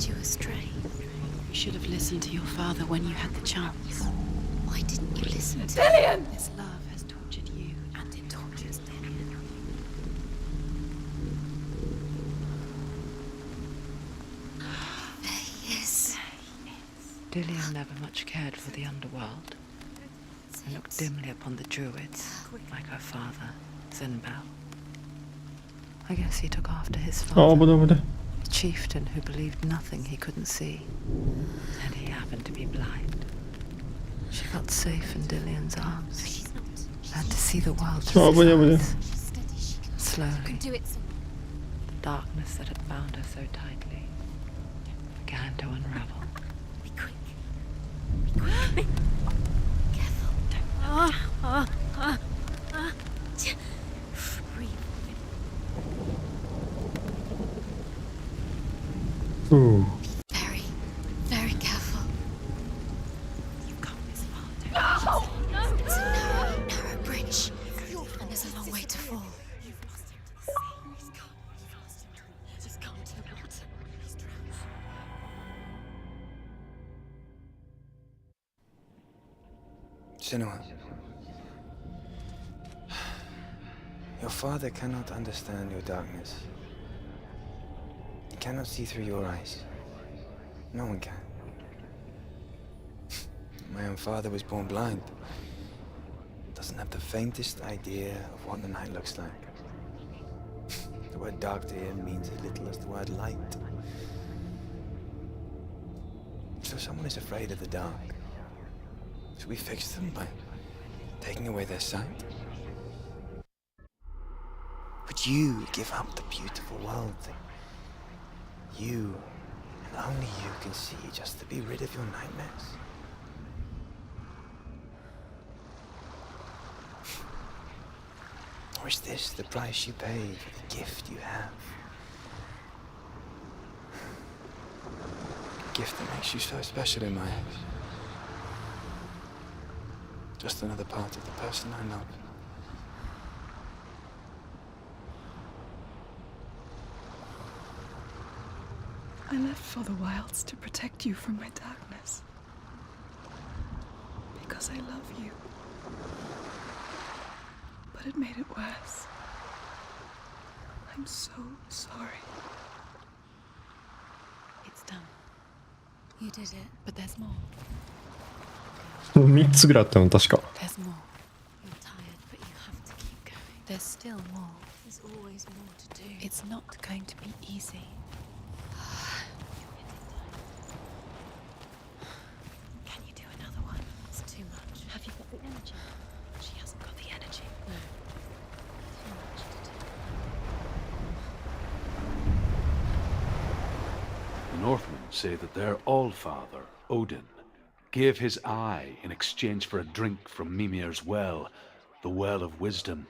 [SPEAKER 3] You astray. You should have listened to your father when you had the chance. Why didn't you listen to him? This love has tortured you, and it tortures Dillian. There he is.
[SPEAKER 2] Dillian never much cared for the underworld, and looked dimly upon the druids, like her father, Zinbel. I guess he took after his father. The chieftain who believed nothing he couldn't see. And he happened to be blind. She felt safe in Dillian's arms. Learned to see the world through his eyes. Slowly, the darkness that had bound her so tightly began to unravel.
[SPEAKER 3] Be quick. Be quick. Careful. Breathe.
[SPEAKER 5] Ooh.
[SPEAKER 3] Very, very careful. You've come this far. No! It's a narrow bridge, and there's a long way to fall. You've lost him to the sea. He's gone. He's gone to the water. He's drowned.
[SPEAKER 7] Senua, your father cannot understand your darkness. He cannot see through your eyes. No one can. My own father was born blind. Doesn't have the faintest idea of what the night looks like. The word dark to him means as little as the word light. So someone is afraid of the dark. Should we fix them by taking away their sight? Would you give up the beautiful world that you, and only you, can see just to be rid of your nightmares? Or is this the price you pay for the gift you have? A gift that makes you so special in my eyes. Just another part of the person I love.
[SPEAKER 8] I left for the wilds to protect you from my darkness. Because I love you. But it made it worse. I'm so sorry.
[SPEAKER 3] It's done. You did it, but there's more.
[SPEAKER 5] 3つぐらいあったの確か。
[SPEAKER 3] There's more. You're tired, but you have to keep going. There's still more. There's always more to do. It's not going to be easy. Can you do another one? It's too much. Have you got the energy? She hasn't got the energy. No. Too much to do.
[SPEAKER 6] The Northmen say that their all-father, Odin, gave his eye in exchange for a drink from Mimir's well, the Well of Wisdom.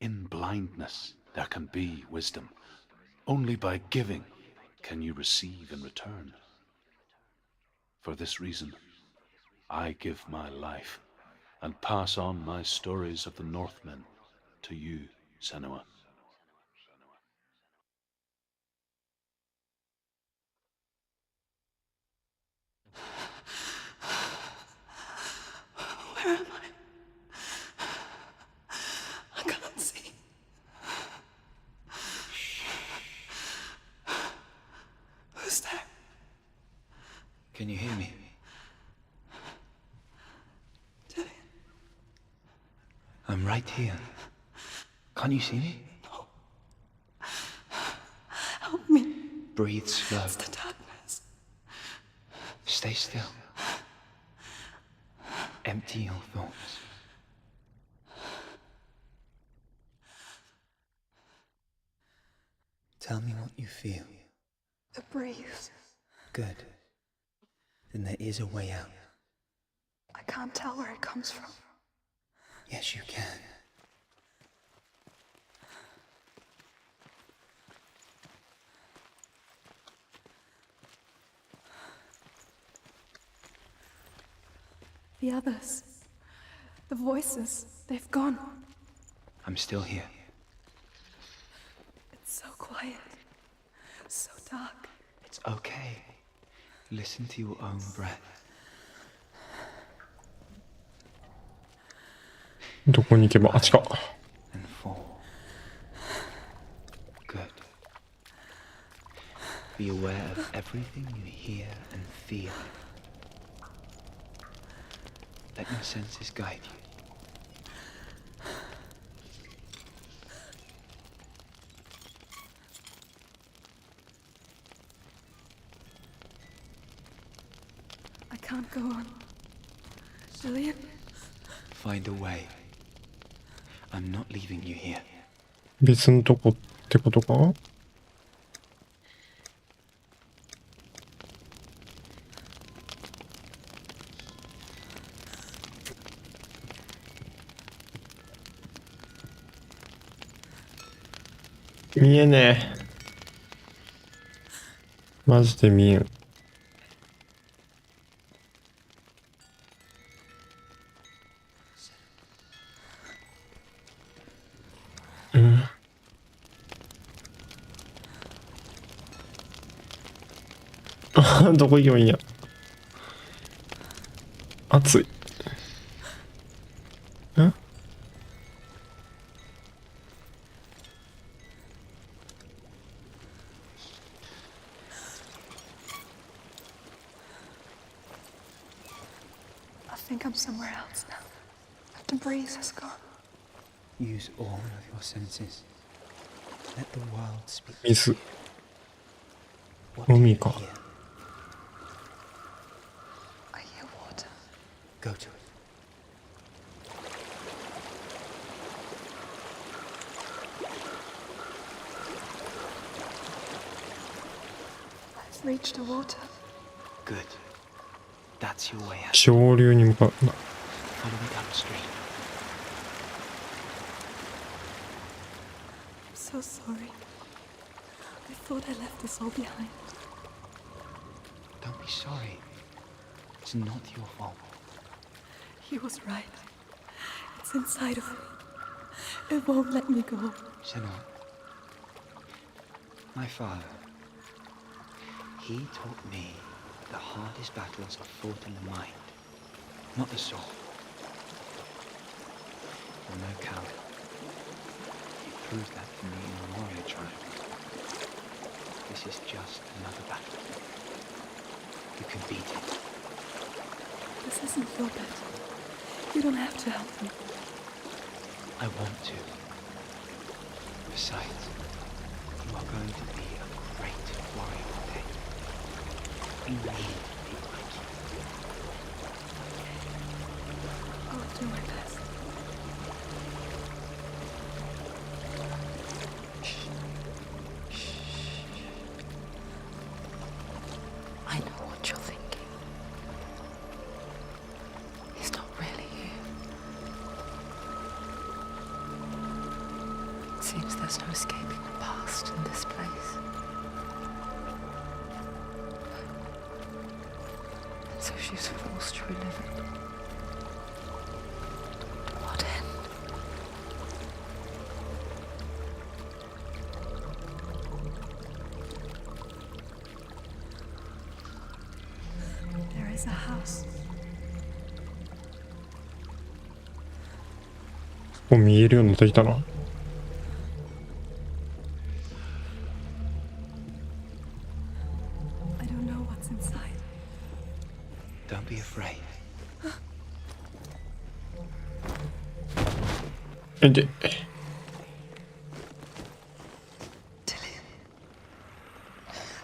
[SPEAKER 6] In blindness, there can be wisdom. Only by giving can you receive in return. For this reason, I give my life and pass on my stories of the Northmen to you, Senua.
[SPEAKER 8] Where am I? I can't see. Who's there?
[SPEAKER 7] Can you hear me?
[SPEAKER 8] Dillian.
[SPEAKER 7] I'm right here. Can't you see me?
[SPEAKER 8] No. Help me.
[SPEAKER 7] Breathe slow.
[SPEAKER 8] It's the darkness.
[SPEAKER 7] Stay still. Empty your thoughts. Tell me what you feel.
[SPEAKER 8] The breeze.
[SPEAKER 7] Good. Then there is a way out.
[SPEAKER 8] I can't tell where it comes from.
[SPEAKER 7] Yes, you can.
[SPEAKER 8] The others. The voices. They've gone.
[SPEAKER 7] I'm still here.
[SPEAKER 8] It's so quiet. So dark.
[SPEAKER 7] It's okay. Listen to your own breath.
[SPEAKER 5] どこに行けば、あっちか。
[SPEAKER 7] And fall. Good. Be aware of everything you hear and feel. Let your senses guide you.
[SPEAKER 8] I can't go on. Dillian?
[SPEAKER 7] Find a way. I'm not leaving you here.
[SPEAKER 5] 別のとこってことか？見えねえ。マジで見えん。どこ行けばいいんや。暑い。ん？
[SPEAKER 8] I think I'm somewhere else now. The breeze has gone.
[SPEAKER 7] Use all of your senses. Let the world speak.
[SPEAKER 5] 水。
[SPEAKER 7] What do you
[SPEAKER 5] 海か。
[SPEAKER 7] hear?
[SPEAKER 8] I hear water.
[SPEAKER 7] Go to it.
[SPEAKER 8] I've reached the water.
[SPEAKER 7] Good. That's your way out.
[SPEAKER 5] 上流に向かう。
[SPEAKER 7] Follow it upstream.
[SPEAKER 8] I'm so sorry. I thought I left this all behind.
[SPEAKER 7] Don't be sorry. It's not your fault.
[SPEAKER 8] He was right. It's inside of me. It won't let me go.
[SPEAKER 7] Senua. My father. He taught me the hardest battles are fought in the mind, not the sword. You're no coward. You proved that to me in the warrior tribe. This is just another battle. You can beat it.
[SPEAKER 8] This isn't your battle. You don't have to help me.
[SPEAKER 7] I want to. Besides, you are going to be a great warrior one day. You need people like you.
[SPEAKER 8] I'll do my best.
[SPEAKER 2] seems there's no escaping the past in this place. And so she's forced to relive it. To what end?
[SPEAKER 8] There is a house.
[SPEAKER 5] ここ見えるようになってきたな。
[SPEAKER 8] I don't know what's inside.
[SPEAKER 4] Don't be afraid.
[SPEAKER 5] えで、
[SPEAKER 2] Tilly,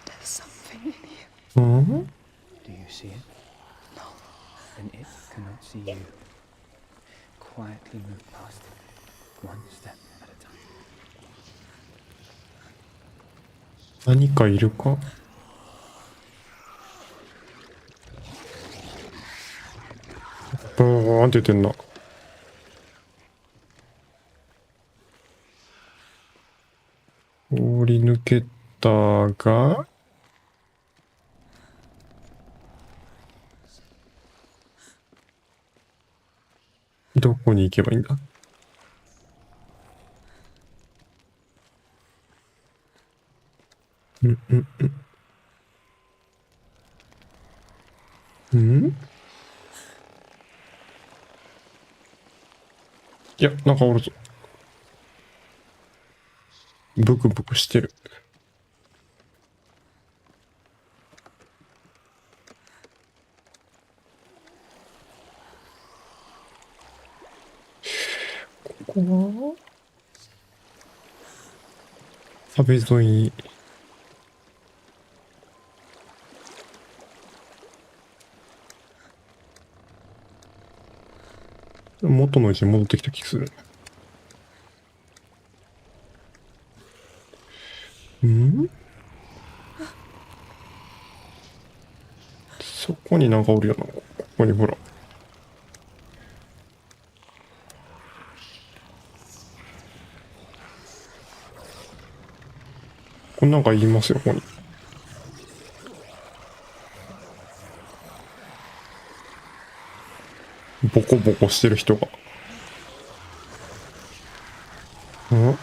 [SPEAKER 2] there's something in you.
[SPEAKER 5] うん？
[SPEAKER 7] Do you see it?
[SPEAKER 2] No.
[SPEAKER 7] Then it cannot see you. Quietly move past it, one step at a time.
[SPEAKER 5] 何かいるか？ブーンって言ってんな。通り抜けたが、どこに行けばいいんだ？うんうんうん。ん？いや、なんかおるぞ。ブクブクしてる。ここは壁沿いに。元の位置に戻ってきた気がする。ん？そこになんかおるよな。ここにほら。これなんか言いますよ、ここに。ボコボコしてる人が。ん？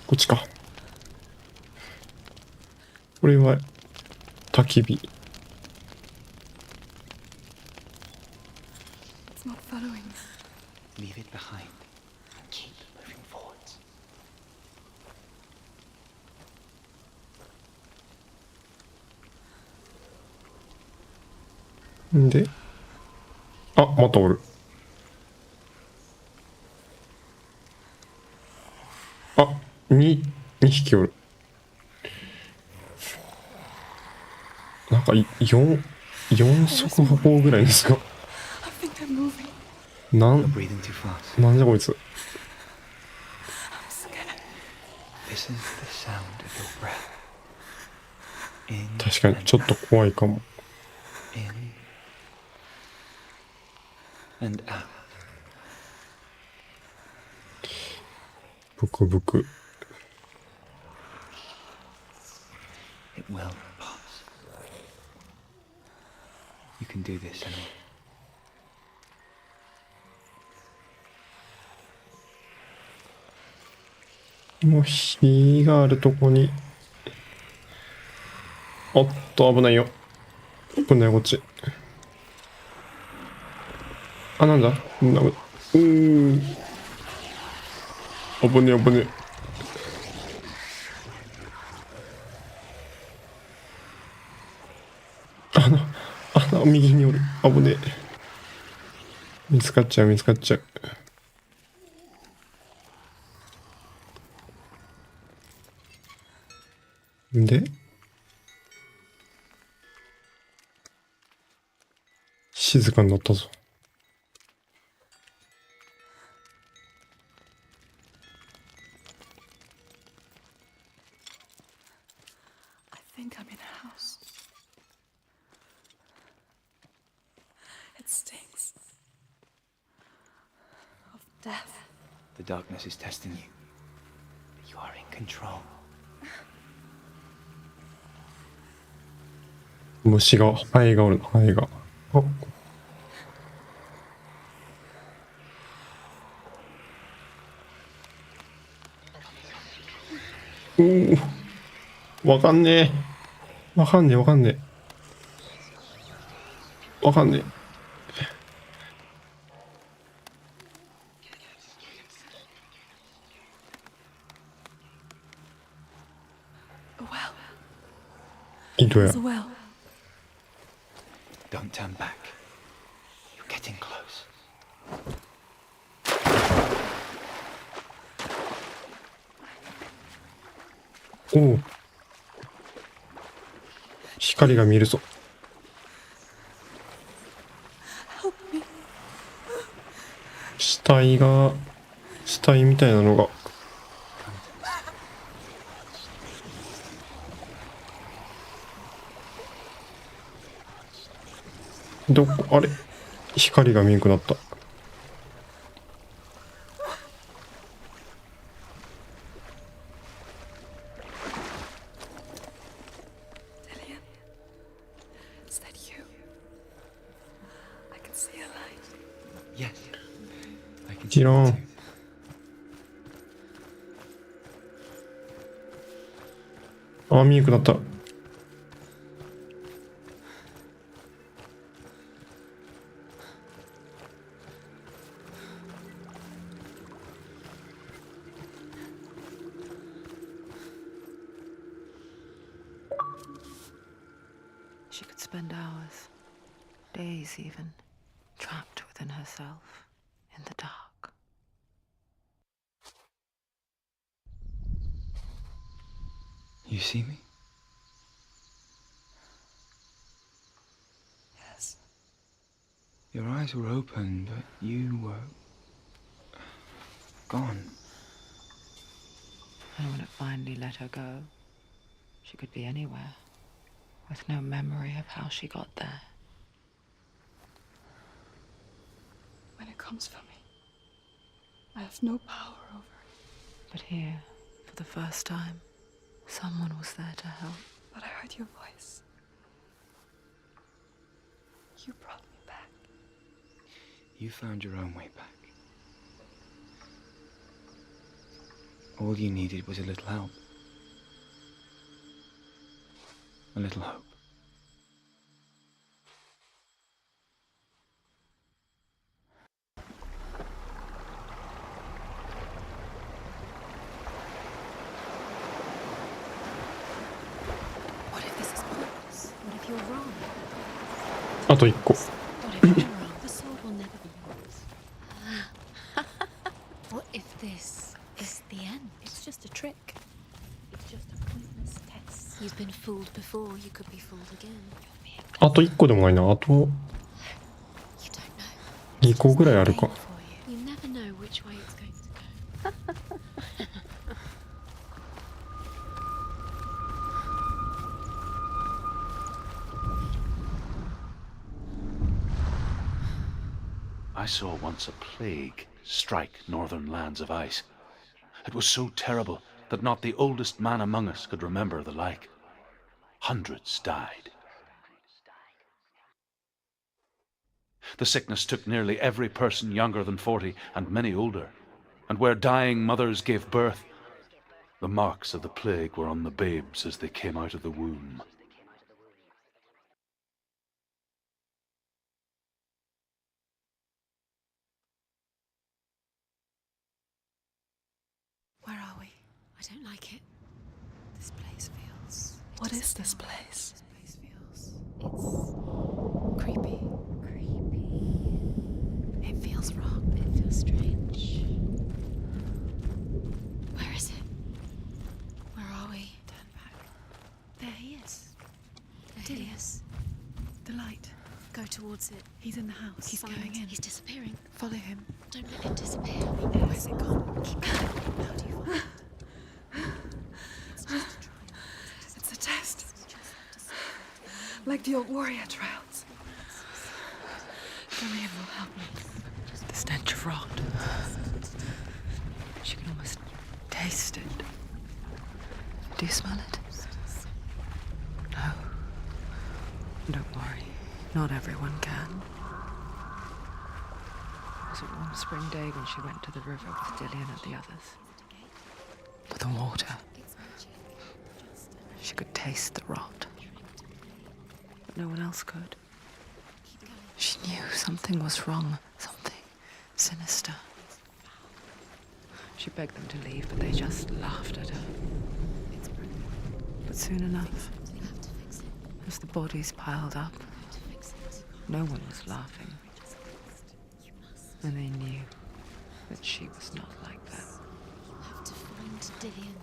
[SPEAKER 5] こっちか。これは焚き火。
[SPEAKER 8] It's not following.
[SPEAKER 7] Leave it behind and keep moving forwards.
[SPEAKER 5] んで、あ、またおる。あ、2匹おる。なんか4足歩行ぐらいですか。
[SPEAKER 8] I think they're moving.
[SPEAKER 5] なん
[SPEAKER 7] You're breathing too fast.
[SPEAKER 5] なんじゃこいつ。
[SPEAKER 8] I'm scared.
[SPEAKER 7] This is the sound of your breath. In
[SPEAKER 5] 確かにちょっと怖いかも。
[SPEAKER 7] in and out.
[SPEAKER 5] ブクブク。
[SPEAKER 7] It will pass. You can do this, Senua.
[SPEAKER 5] もう火があるとこに。おっと、危ないよ。危ない、こっち。あ、なんだ？危ねえ、危ねえ。右におる。危ねえ。見つかっちゃう。で、静かになったぞ。
[SPEAKER 8] I think I'm in a house. It stinks of death.
[SPEAKER 7] The darkness is testing you. But you are in control.
[SPEAKER 5] 虫が、ハエがおる、ハエが。あ、わかんねえ。わかんねえ、わかんねえ。わかんねえ。
[SPEAKER 8] A well.
[SPEAKER 5] 糸や
[SPEAKER 8] There's a。well.
[SPEAKER 7] Don't turn back. You're getting close.
[SPEAKER 5] おお。光が見えるぞ。死体みたいなのが。どこ、あれ、光が見えなくなった。
[SPEAKER 8] Dillian, is that you? I can see a light.
[SPEAKER 7] Yes. I can
[SPEAKER 5] 知ら
[SPEAKER 7] see
[SPEAKER 5] ん
[SPEAKER 7] it too.
[SPEAKER 5] あ、見えなくなった。
[SPEAKER 2] She could spend hours, days even, trapped within herself, in the dark.
[SPEAKER 7] You see me?
[SPEAKER 8] Yes.
[SPEAKER 7] Your eyes were open, but you were gone.
[SPEAKER 2] And when it finally let her go, she could be anywhere, with no memory of how she got there.
[SPEAKER 8] When it comes for me, I have no power over it.
[SPEAKER 2] But here, for the first time, someone was there to help.
[SPEAKER 8] But I heard your voice. You brought me back.
[SPEAKER 7] You found your own way back. All you needed was a little help. A little hope.
[SPEAKER 3] What if this is pointless? What if you're wrong?
[SPEAKER 5] あと1個。
[SPEAKER 3] What if you're wrong? The sword will never be yours. What if this is the end? It's just a trick. It's just a pointless test. You've been fooled before. You could be fooled again.
[SPEAKER 5] あと1個でもないな。あと
[SPEAKER 3] You don't know.
[SPEAKER 5] 2個ぐらいあるか。
[SPEAKER 3] You never know which way it's going to go.
[SPEAKER 6] I saw once a plague strike northern lands of ice. It was so terrible that not the oldest man among us could remember the like. Hundreds died. The sickness took nearly every person younger than 40 and many older. And where dying mothers gave birth, the marks of the plague were on the babes as they came out of the womb.
[SPEAKER 3] Where are we? I don't like it. This place feels...
[SPEAKER 8] What is this place?
[SPEAKER 3] This place feels... It's... creepy. It feels wrong. It feels strange. Where is it? Where are we? Turn back. There he is. There he is.
[SPEAKER 8] The light.
[SPEAKER 3] Go towards it.
[SPEAKER 8] He's in the house. He's
[SPEAKER 3] Find-
[SPEAKER 8] going in.
[SPEAKER 3] He's disappearing.
[SPEAKER 8] Follow him.
[SPEAKER 3] Don't let him disappear.
[SPEAKER 8] Where's it gone?
[SPEAKER 3] Keep going. How do you find it? It's just a trial.
[SPEAKER 8] It's a test.
[SPEAKER 3] It's just to see.
[SPEAKER 8] Like the old warrior trials. Dillian will help me.
[SPEAKER 2] The stench of rot. taste it. Do you smell it? No. Don't worry. Not everyone can. Was it one spring day when she went to the river with Dillian and the others? With the water. She could taste the rot. But no one else could. She knew something was wrong. Something sinister. She begged them to leave, but they just laughed at her. But soon enough, as the bodies piled up, no one was laughing. And they knew that she was not like them.
[SPEAKER 3] You have to find Dillian.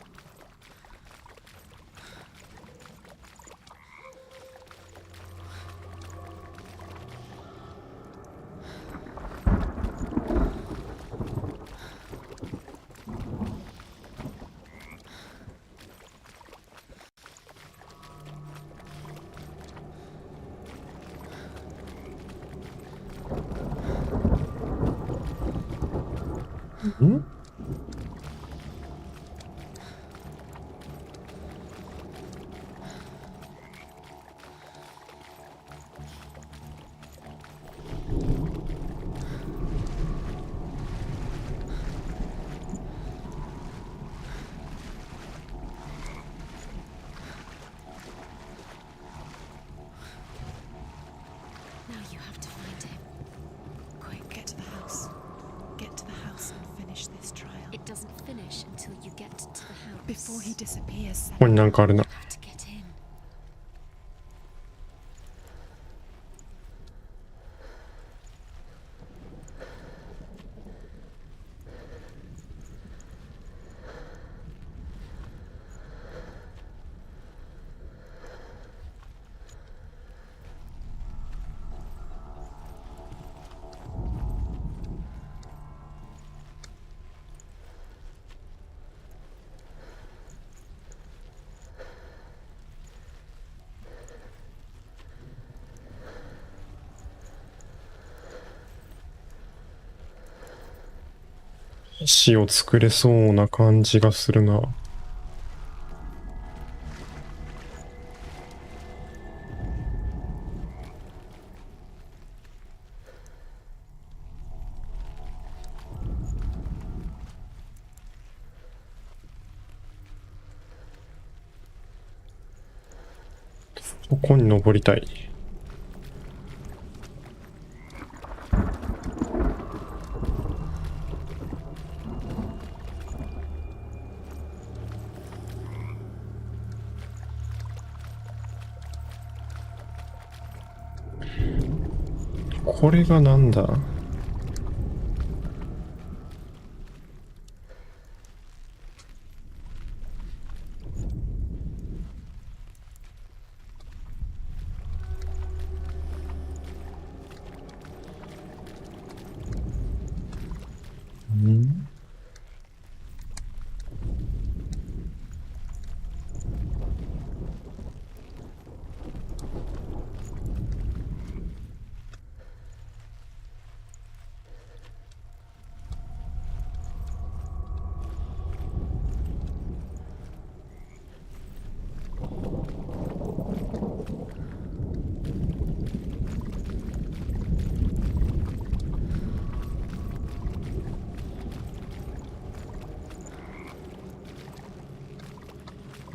[SPEAKER 5] Hmm?
[SPEAKER 3] Now you have to find him. Quick, get to the house. Get to the house and finish this trial. It doesn't finish until you get to the house. Before he disappears,
[SPEAKER 5] ここになんかあるな。
[SPEAKER 3] you have to get in.
[SPEAKER 5] 詩を作れそうな感じがするな。そこに登りたい。これがなんだ？ん？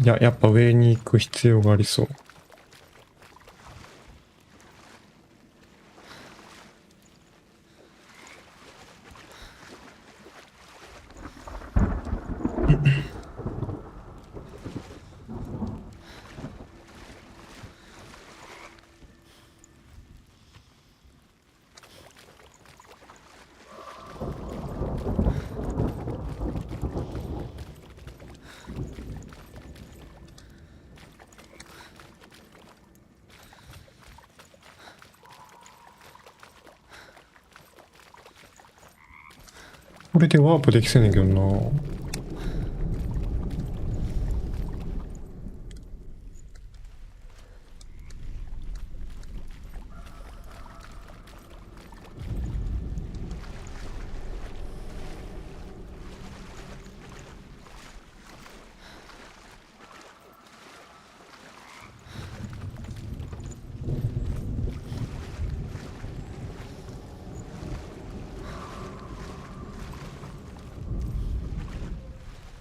[SPEAKER 5] いや、やっぱ上に行く必要がありそう。これでワープできそうやねんけどな。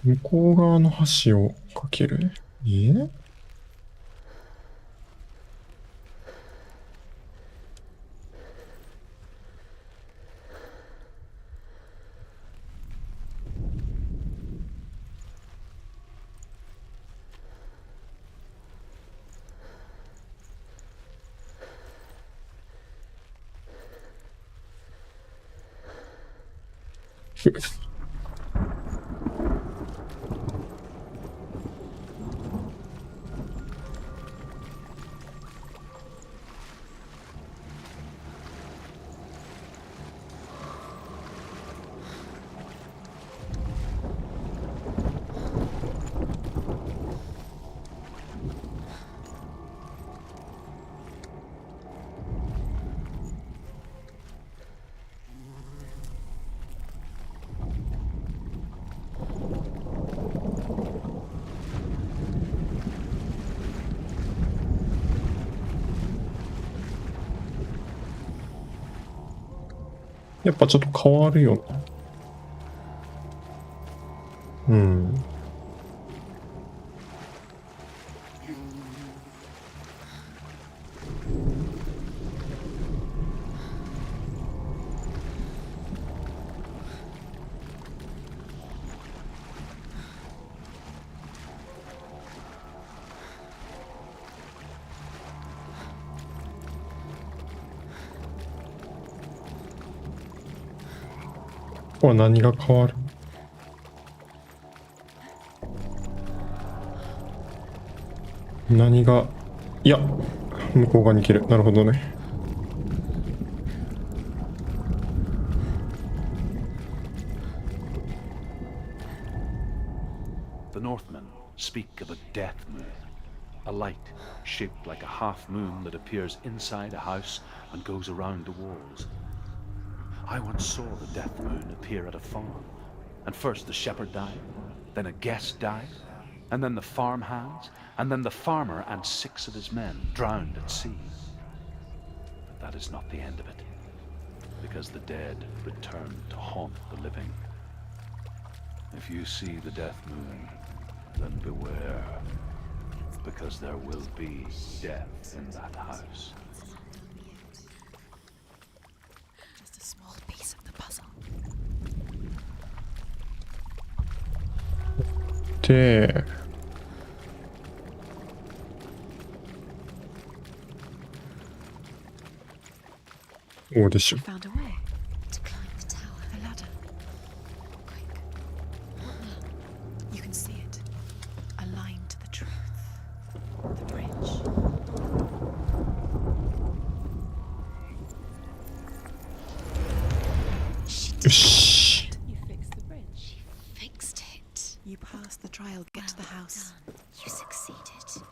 [SPEAKER 5] 向こう側の橋を架ける。やっぱちょっと変わるよな。うん。ここは何が変わる？何が、いや、向こう側に行ける。なるほどね。
[SPEAKER 6] The Northmen speak of a death moon, a light shaped like a half moon that appears inside a house and goes around the walls. I once saw the death moon appear at a farm, and first the shepherd died, then a guest died, and then the farm hands, and then the farmer and 6 of his men drowned at sea. But that is not the end of it, because the dead return to haunt the living. If you see the death moon, then beware, because there will be death in that house.
[SPEAKER 3] Just a small piece of the puzzle.
[SPEAKER 5] で、オーディション。
[SPEAKER 3] Found a way to climb the tower. The ladder. Quick. What now? You can see it. A line to the truth. The bridge.
[SPEAKER 5] よし。
[SPEAKER 8] You fixed the bridge.
[SPEAKER 3] Fixed it. You passed the trial. Get to the house. You succeeded.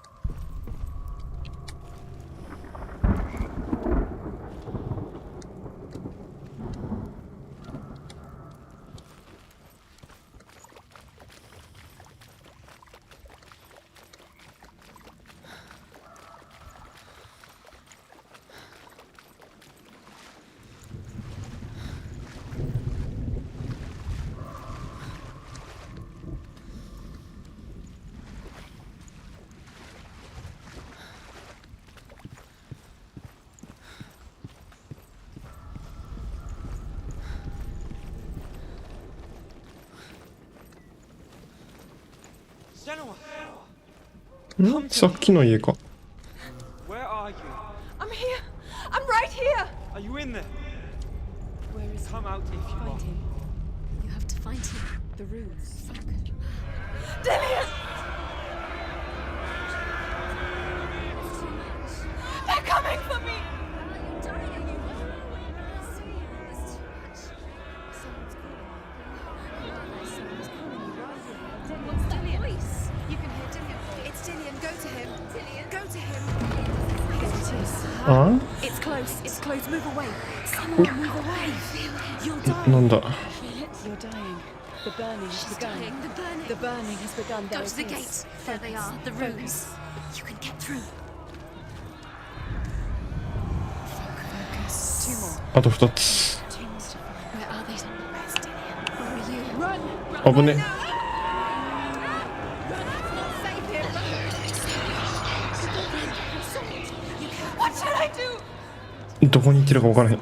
[SPEAKER 7] Senua,
[SPEAKER 5] ん？さっきの家か。
[SPEAKER 7] where are you?
[SPEAKER 8] I'm here. I'm right here.
[SPEAKER 7] Are you in there?
[SPEAKER 8] Where is
[SPEAKER 7] Come out if you
[SPEAKER 3] Find
[SPEAKER 7] are.
[SPEAKER 3] him. You have to find him.
[SPEAKER 8] the runes?
[SPEAKER 3] Dillian! They're coming for me! What's that voice? You can hear Dillian. It's Dillian. Go to him. Dillian. Go to him. There it is.
[SPEAKER 5] あ？
[SPEAKER 3] It's close. It's close. Move away. Someone move away. You'll die.
[SPEAKER 5] なんだ。
[SPEAKER 8] You're dying. The burning has
[SPEAKER 3] She's
[SPEAKER 8] begun.
[SPEAKER 3] dying. The burning.
[SPEAKER 8] The burning has begun.
[SPEAKER 3] Go
[SPEAKER 8] There
[SPEAKER 3] to the
[SPEAKER 8] it
[SPEAKER 3] gate.
[SPEAKER 8] is.
[SPEAKER 3] There they are. The runes. You can get through. Focus.
[SPEAKER 8] Two more.
[SPEAKER 5] あと2つ。
[SPEAKER 3] Where are they? Where's Dillian? Where are you?
[SPEAKER 8] Run!
[SPEAKER 5] 危ね。どこに行ってるか分からへん。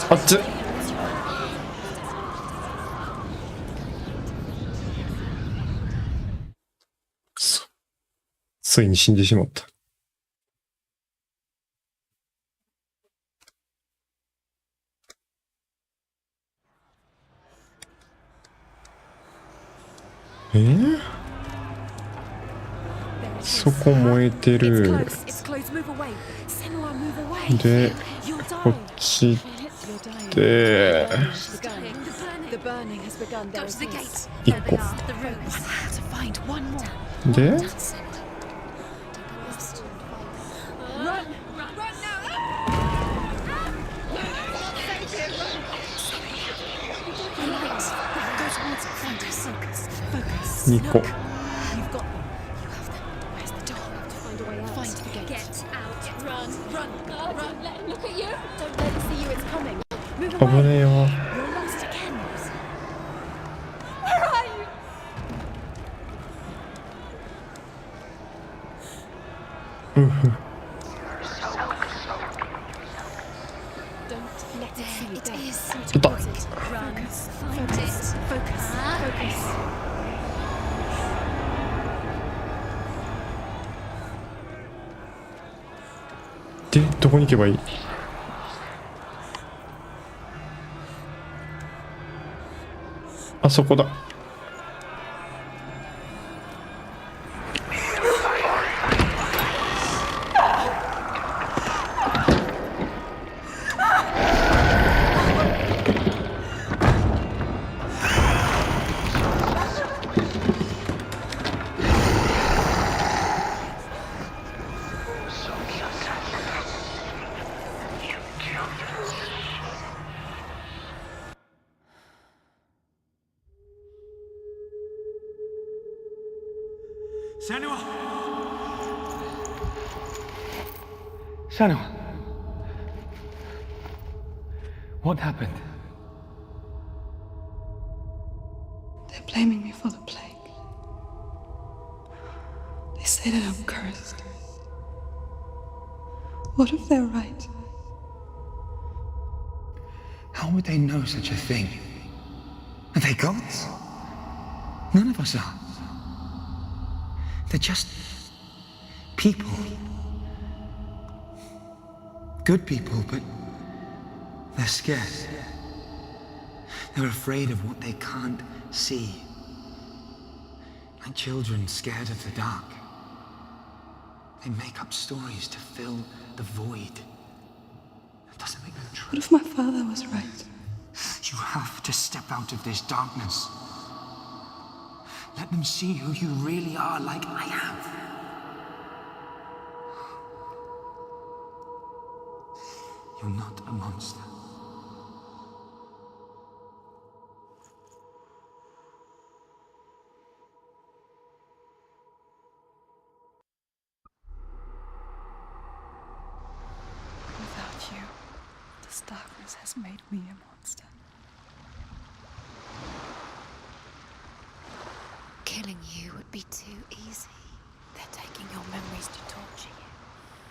[SPEAKER 5] あっち。ついに死んでしまった。そこ燃えてる。で、こっちで1個で2個。危ねえよ。いた。で、どこに行けばいい？あそこだ。
[SPEAKER 6] Senua! Senua! What happened?
[SPEAKER 8] They're blaming me for the plague. They say that I'm cursed. What if they're right?
[SPEAKER 7] How would they know such a thing? Are they gods? None of us are. They're just people. Good people, but they're scared. They're afraid of what they can't see. Like children scared of the dark. They make up stories to fill the void. That doesn't make them true.
[SPEAKER 8] What if my father was right?
[SPEAKER 7] You have to step out of this darkness. Let them see who you really are, like I have. You're not a monster.
[SPEAKER 8] Without you, this darkness has made me a monster.
[SPEAKER 3] Killing you would be too easy. They're taking your memories to torture you.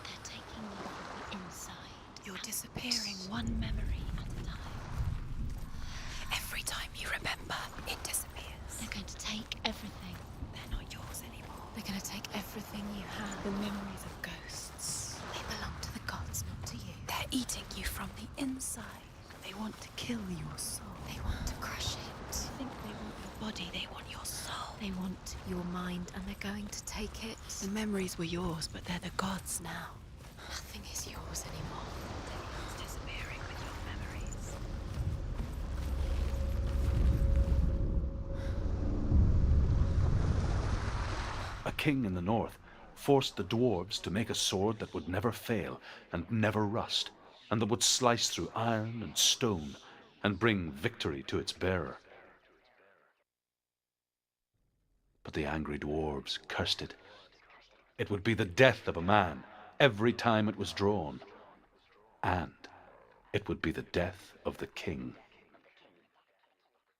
[SPEAKER 3] They're taking you from the inside. You're disappearing one memory at a time. Every time you remember, it disappears. They're going to take everything. They're not yours anymore. They're going to take everything you have. The memories of ghosts. They belong to the gods, not to you. They're eating you from the inside. They want to kill your soul. They want to crush it. They think they want your body. They want your soul. They want your mind, and they're going to take it. The memories were yours, but they're the gods now. Nothing is yours anymore. Everyone's disappearing with your memories.
[SPEAKER 6] A king in the north forced the dwarves to make a sword that would never fail and never rust, and that would slice through iron and stone and bring victory to its bearer. But the angry dwarves cursed it. It would be the death of a man every time it was drawn, and it would be the death of the king.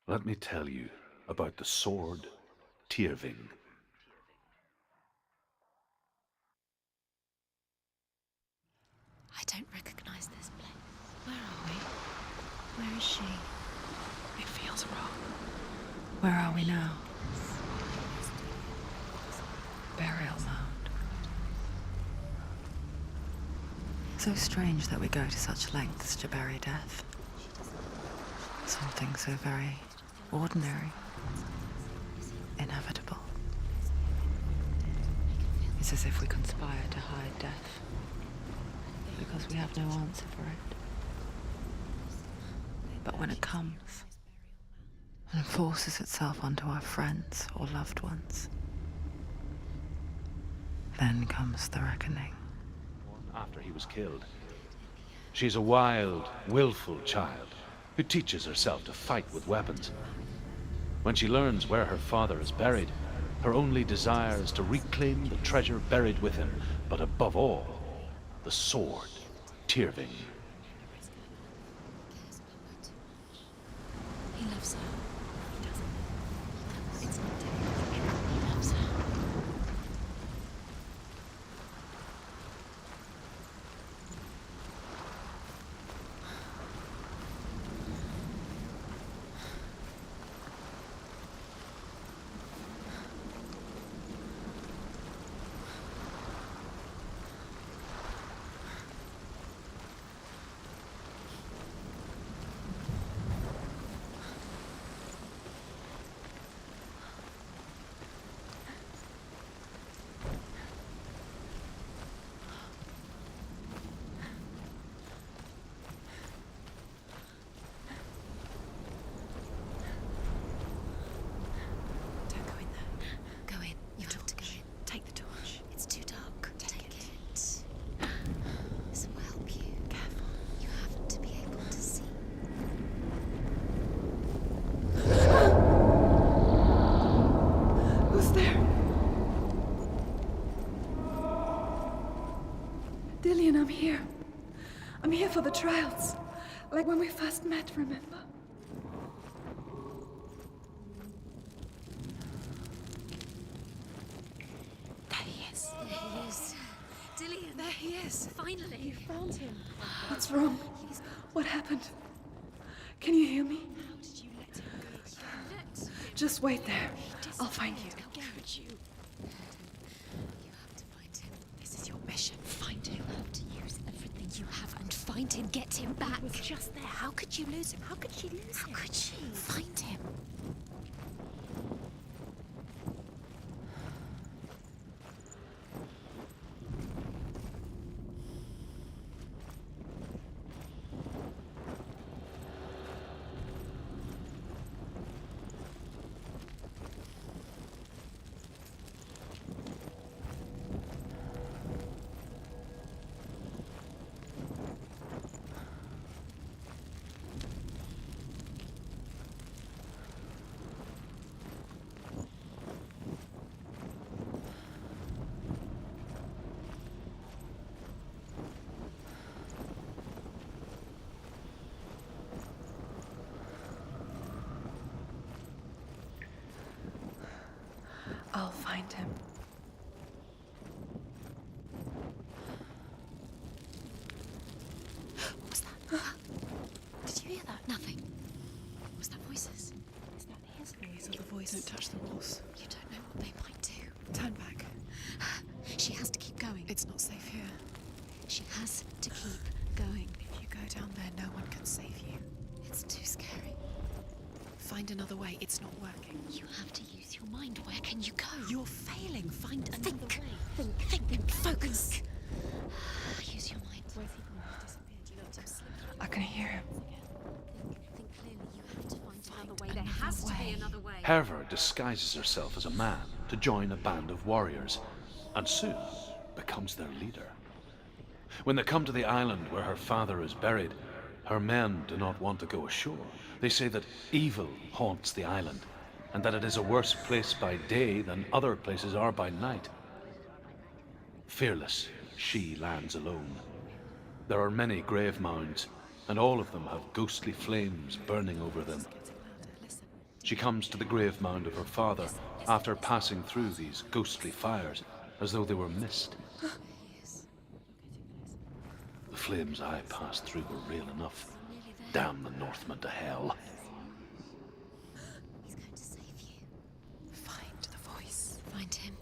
[SPEAKER 6] Let me tell you about the sword Tyrving.
[SPEAKER 3] I don't recognize this place. Where are we? Where is she?
[SPEAKER 8] It feels wrong.
[SPEAKER 2] Where are we now? Burial mound. So strange that we go to such lengths to bury death. Something so very ordinary, inevitable. It's as if we conspire to hide death, because we have no answer for it. But when it comes, and forces itself onto our friends or loved ones, then comes the reckoning.
[SPEAKER 6] After he was killed, she's a wild, willful child who teaches herself to fight with weapons. When she learns where her father is buried, her only desire is to reclaim the treasure buried with him, but above all, the sword, Tyrving.
[SPEAKER 3] He loves her. He doesn't. It's not difficult. He loves her. Don't go in there. Go in. You have to go in. Take the torch. It's too dark. Take it. This will help you. Careful. You have to be able to see.
[SPEAKER 8] Who's there? Dillian, I'm here. I'm here for the trials. Like when we first met, remember?
[SPEAKER 3] There he is. There he is. Dillian. There he is. Finally. You found him.
[SPEAKER 8] What's wrong? What happened? Can you hear me?
[SPEAKER 3] How did you let him go? You let
[SPEAKER 8] Just wait there. I'll find you.
[SPEAKER 3] How could you? You have to find him. This is your mission. Find him. You have to use everything you have and find him. Get him back. He was just there. How could you lose him? How could she lose him? How could she? Find him.
[SPEAKER 8] I'll find him.
[SPEAKER 3] What was that? Did you hear that? Nothing. Was that voices? Is that his voice or the voice?
[SPEAKER 8] Don't touch the walls.
[SPEAKER 3] You don't know what they might do.
[SPEAKER 8] Turn back.
[SPEAKER 3] She has to keep going.
[SPEAKER 8] It's not safe here.
[SPEAKER 3] She has to keep going.
[SPEAKER 8] If you go down there, no one can save you.
[SPEAKER 3] It's too scary.
[SPEAKER 8] Find another way. It's not working.
[SPEAKER 3] You have to use your mind. Where can you go?
[SPEAKER 8] You're failing. Find another way.
[SPEAKER 3] Think. Focus. Use your mind. Where's he gone? Disappeared.
[SPEAKER 8] I can hear him.
[SPEAKER 3] Think clearly. You have to find another way. There has to be another way.
[SPEAKER 6] Herver disguises herself as a man to join a band of warriors, and soon becomes their leader. When they come to the island where her father is buried, her men do not want to go ashore. They say that evil haunts the island, and that it is a worse place by day than other places are by night. Fearless, she lands alone. There are many grave mounds, and all of them have ghostly flames burning over them. She comes to the grave mound of her father after passing through these ghostly fires, as though they were mist. The flames I passed through were real enough. Damn the Northmen to hell.
[SPEAKER 3] He's going to save you. Find the voice. Find him.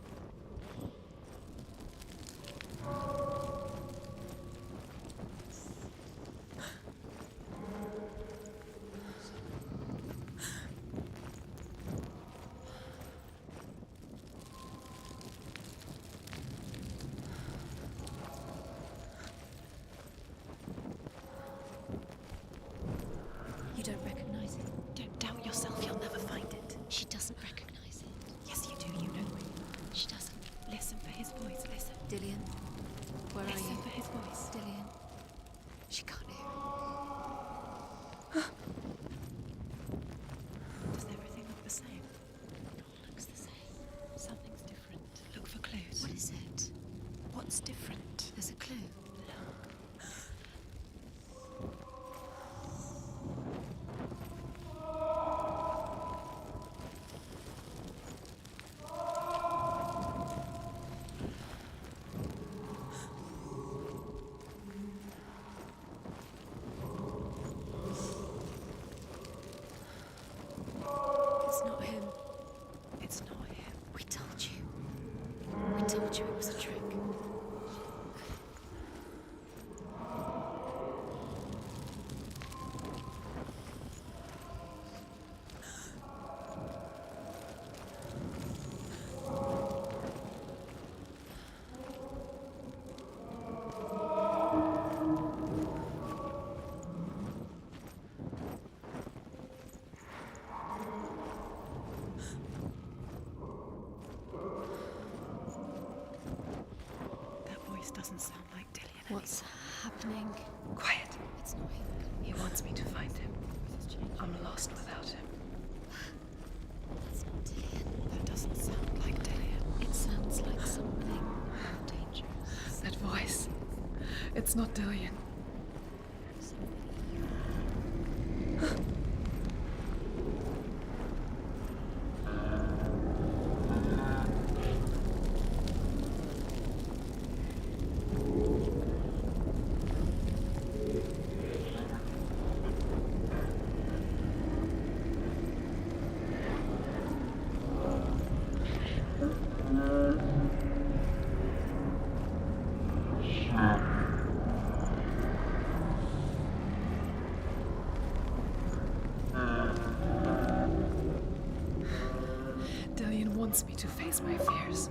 [SPEAKER 3] You don't recognize it. Don't doubt yourself, you'll never find it. She doesn't recognize it. Yes, you do, you know it. She doesn't. Listen for his voice, listen. Dillian, where are you? Listen for his voice. Dillian. She can't hear it. Does everything look the same? It all looks the same. Something's different. Look for clues. What is it? What's different? There's a clue. It's not him. It's not him. We told you. We told you it was a trick. That voice doesn't sound like Dillian. What's happening? Quiet. It's not him. He wants me to find him. I'm lost without him. That's not Dillian. That doesn't sound like Dillian. It sounds like something dangerous.
[SPEAKER 8] That voice. It's not Dillian. Dillian wants me to face my fears.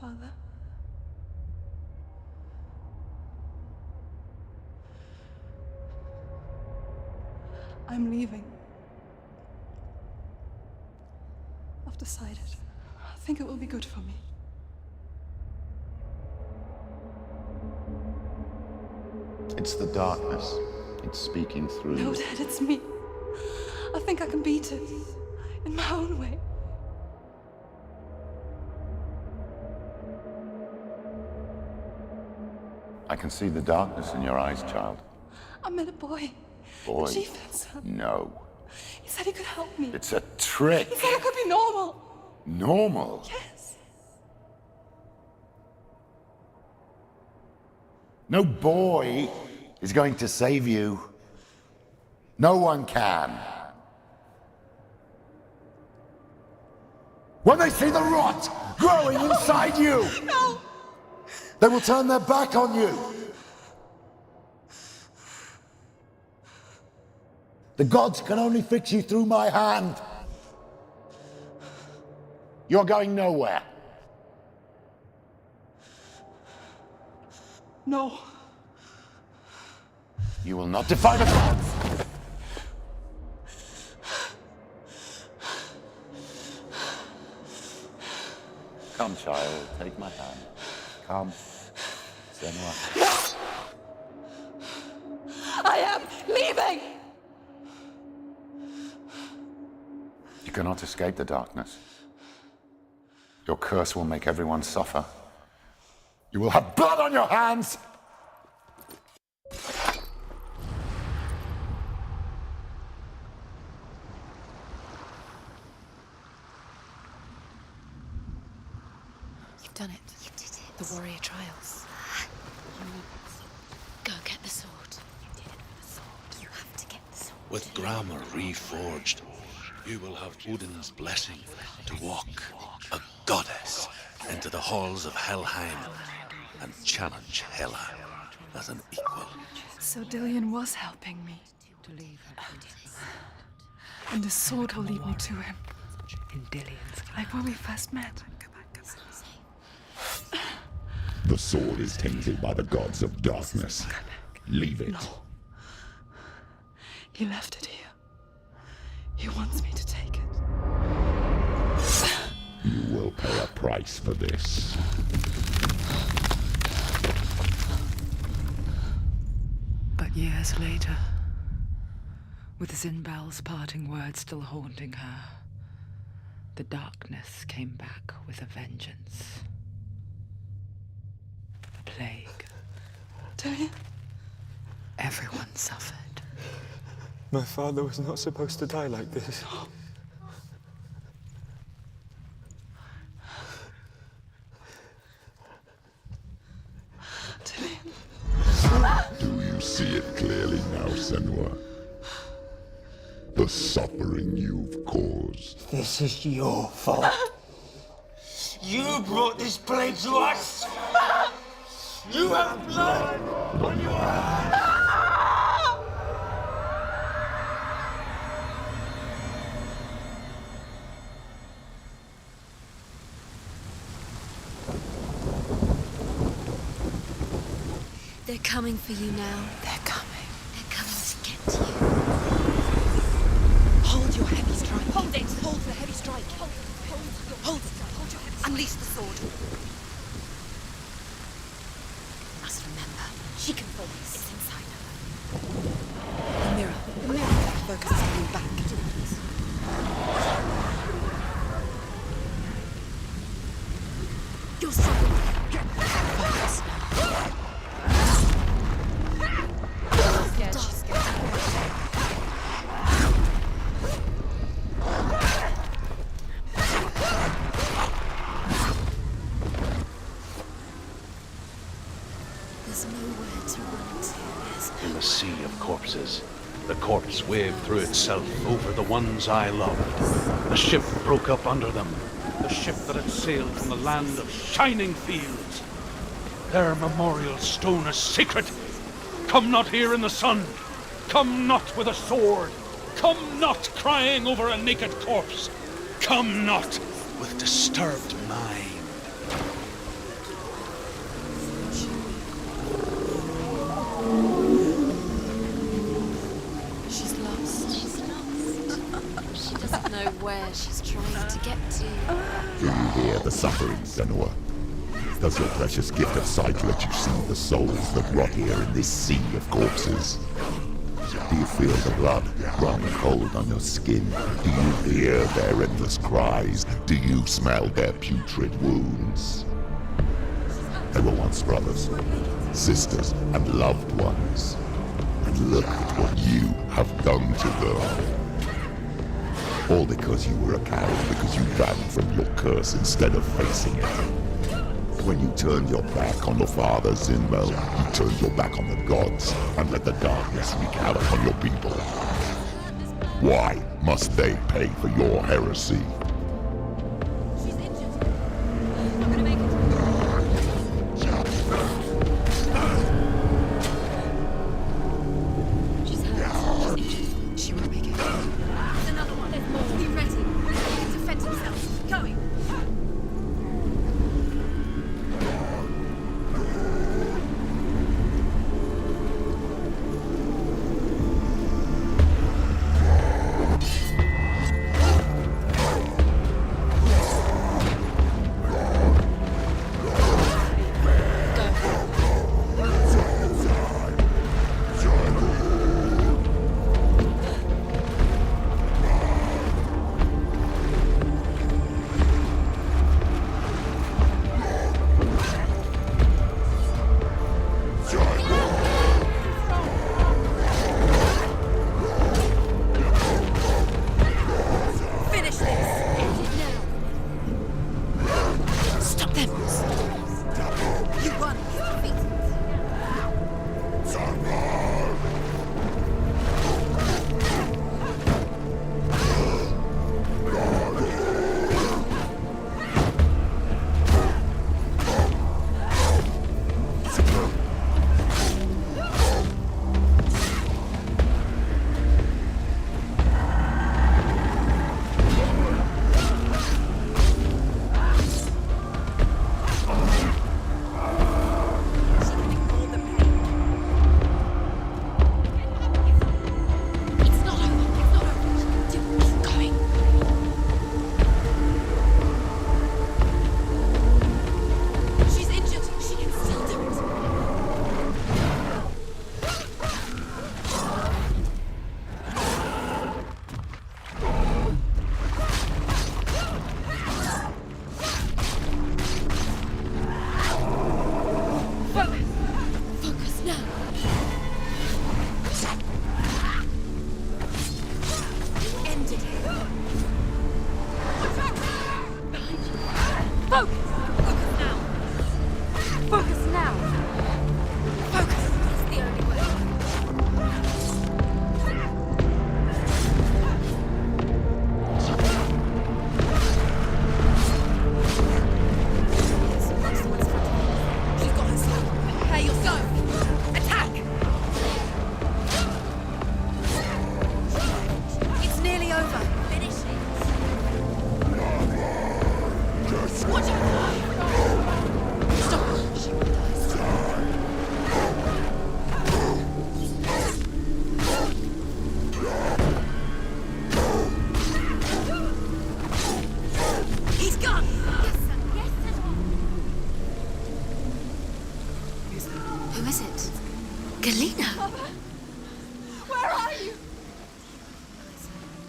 [SPEAKER 8] Father? I'm leaving. I've decided. I think it will be good for me.
[SPEAKER 1] It's the darkness. It's speaking through
[SPEAKER 8] No,
[SPEAKER 1] you.
[SPEAKER 8] Dad, it's me. I think I can beat it. In my own way.
[SPEAKER 1] I can see the darkness in your eyes, child.
[SPEAKER 8] I met a boy.
[SPEAKER 1] Boy.
[SPEAKER 8] The chieftain's son.
[SPEAKER 1] No.
[SPEAKER 8] He said he could help me.
[SPEAKER 1] It's a trick.
[SPEAKER 8] He said I could be normal.
[SPEAKER 1] Normal.
[SPEAKER 8] Yes.
[SPEAKER 1] No boy is going to save you. No one can. When they see the rot growing inside you,
[SPEAKER 8] No!
[SPEAKER 1] they will turn their back on you. The gods can only fix you through my hand. You're going nowhere.
[SPEAKER 8] No.
[SPEAKER 1] You will not defy the gods. Come, child, take my hand. Come. Senua.
[SPEAKER 8] I am leaving!
[SPEAKER 1] You
[SPEAKER 9] You cannot escape the darkness. Your curse will make everyone suffer. You will have blood on your hands!
[SPEAKER 3] You've done it. You did it. The warrior trials. Go get the sword. You did it with the sword. You have to get the sword.
[SPEAKER 10] With grammar reforged, you will have Odin's blessing to walk, a goddess, into the halls of Helheim and challenge Hela as an equal.
[SPEAKER 8] So Dillion was helping me. And the sword will lead me to him.
[SPEAKER 2] In Dillion's
[SPEAKER 8] Like when we first met.
[SPEAKER 1] The sword is tainted by the gods of darkness. Leave it.
[SPEAKER 8] No. He left it here. He wants me to take it.
[SPEAKER 1] You will pay a price for this.
[SPEAKER 2] But years later, with Zinbal's parting words still haunting her, the darkness came back with a vengeance. A plague.
[SPEAKER 8] Dillion?
[SPEAKER 2] Everyone suffered.
[SPEAKER 5] My father was not supposed to die like this.
[SPEAKER 1] Do you see it clearly now, Senua? The suffering you've caused.
[SPEAKER 7] This is your fault. You brought this plague to us! You have blood on your hands!
[SPEAKER 3] They're coming for you now. They're coming. They're coming to get you. Hold your heavy strike. Hold it. Hold the heavy strike. Hold it. Hold your heavy strike. Unleash the sword. Must remember, she can focus. It's inside her. The mirror. The mirror focuses on you back. You're struggling. Focus. She's scared. There's nowhere to run to.
[SPEAKER 6] In the sea of corpses, the corpse waved through itself over the ones I loved. The ship broke up under them. The ship that had sailed from the land of shining fields. Their memorial stone is sacred. Come not here in the sun. Come not with a sword. Come not crying over a naked corpse. Come not with disturbed mind.
[SPEAKER 3] She's lost. She's lost. She doesn't know where she's trying to get to.
[SPEAKER 1] Do you hear the suffering, Senua? Does your precious gift of sight let you see the souls that rot here in this sea of corpses? Do you feel the blood run cold on your skin? Do you hear their endless cries? Do you smell their putrid wounds? They were once brothers, sisters, and loved ones. And look at what you have done to them. All because you were a coward, because you ran from your curse instead of facing it. When you turned your back on your father, Zinbel, you turned your back on the gods and let the darkness wreak havoc on your people. Why must they pay for your heresy?
[SPEAKER 3] She's injured. I'm gonna make it. She's hurt. She's injured. She won't make it. There's another one. There's more. Be ready. He can defend himself. Going. Senus. You won.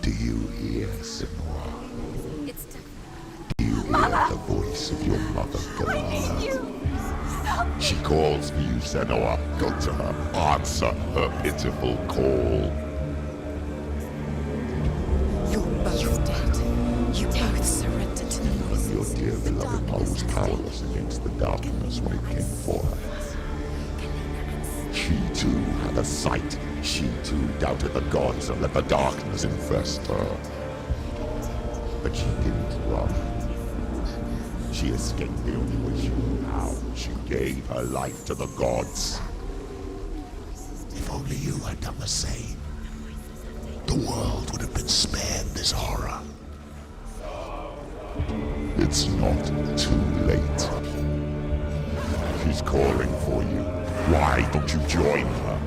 [SPEAKER 1] Do you hear, Senua? Do you hear the voice of your mother, Galina? She calls for you, Senua. Go to her. Answer her pitiful call.
[SPEAKER 3] You're both dead. You both surrendered to the voices.
[SPEAKER 1] Your dear beloved mother was powerless against the darkness when it came for her. She too had a sight. She too doubted the gods and let the darkness infest her. But she didn't run. She escaped the only way she knew how. She gave her life to the gods. If only you had done the same, the world would have been spared this horror. It's not too late. She's calling for you. Why don't you join her?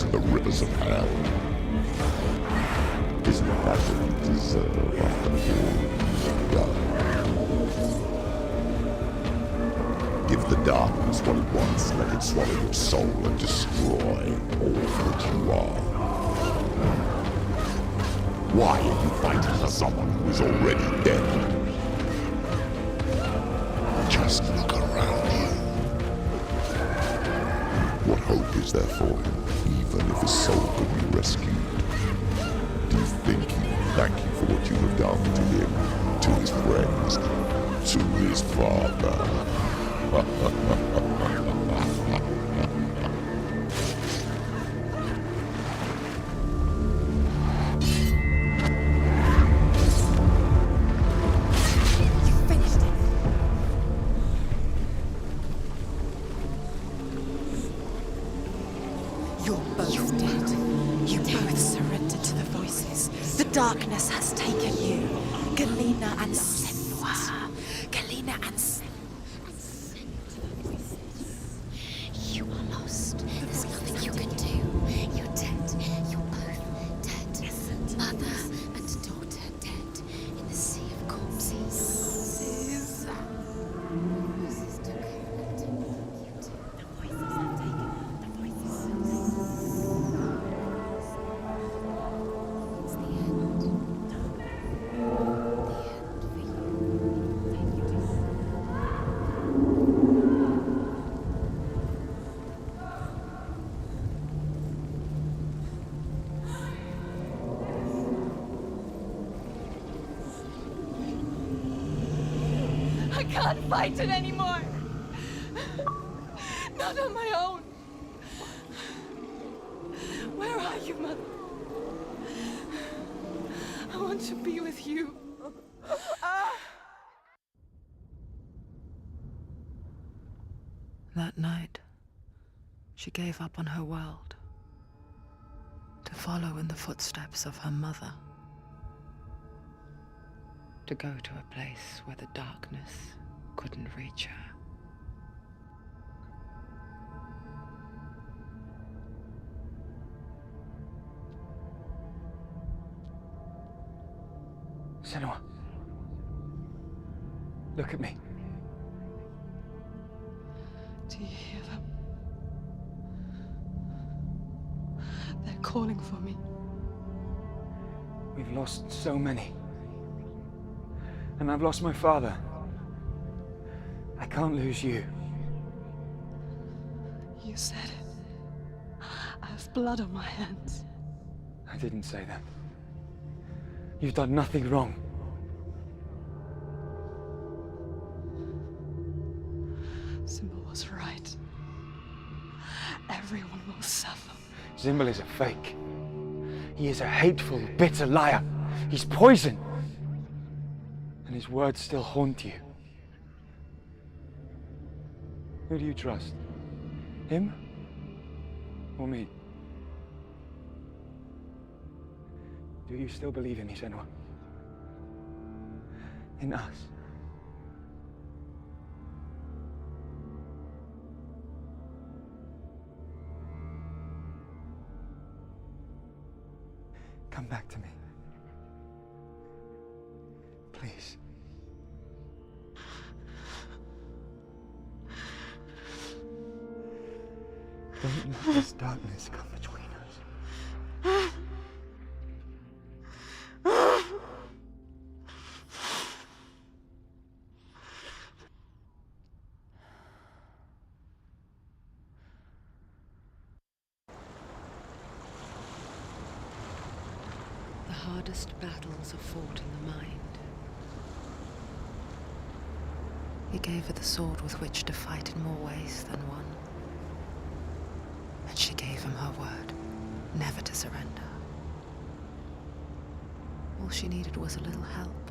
[SPEAKER 1] in the rivers of hell. Isn't that what you deserve after all you've done? Give the darkness what it wants, let it swallow your soul and destroy all that you are. Why are you fighting for someone who is already dead? Just look around you. What hope is there for him, even if his soul could be rescued? Do you think he will thank you for what you have done to him, to his friends, to his father?
[SPEAKER 3] Darkness has taken you. Galena and Senua. Galena and You are lost. There's nothing you can do. You're dead. You're both dead. Mother and daughter dead in the sea of corpses.
[SPEAKER 8] I can't fight it anymore. Not on my own. Where are you, Mother? I want to be with you.
[SPEAKER 2] That night, she gave up on her world to follow in the footsteps of her mother, to go to a place where the darkness couldn't reach her.
[SPEAKER 7] Senua, look at me.
[SPEAKER 8] Do you hear them? They're calling for me.
[SPEAKER 7] We've lost so many. And I've lost my father. I can't lose you.
[SPEAKER 8] You said it. I have blood on my hands.
[SPEAKER 7] I didn't say that. You've done nothing wrong.
[SPEAKER 8] Symbol was right. Everyone will suffer.
[SPEAKER 7] Zimbel is a fake. He is a hateful, bitter liar. He's poison. And his words still haunt you. Who do you trust? Him? Or me? Do you still believe in me, Senua? In us? Come back to me. Please. Don't let this darkness come between us.
[SPEAKER 2] The hardest battles are fought in the mind. He gave her the sword with which to fight in more ways than one. And she gave him her word, never to surrender. All she needed was a little help.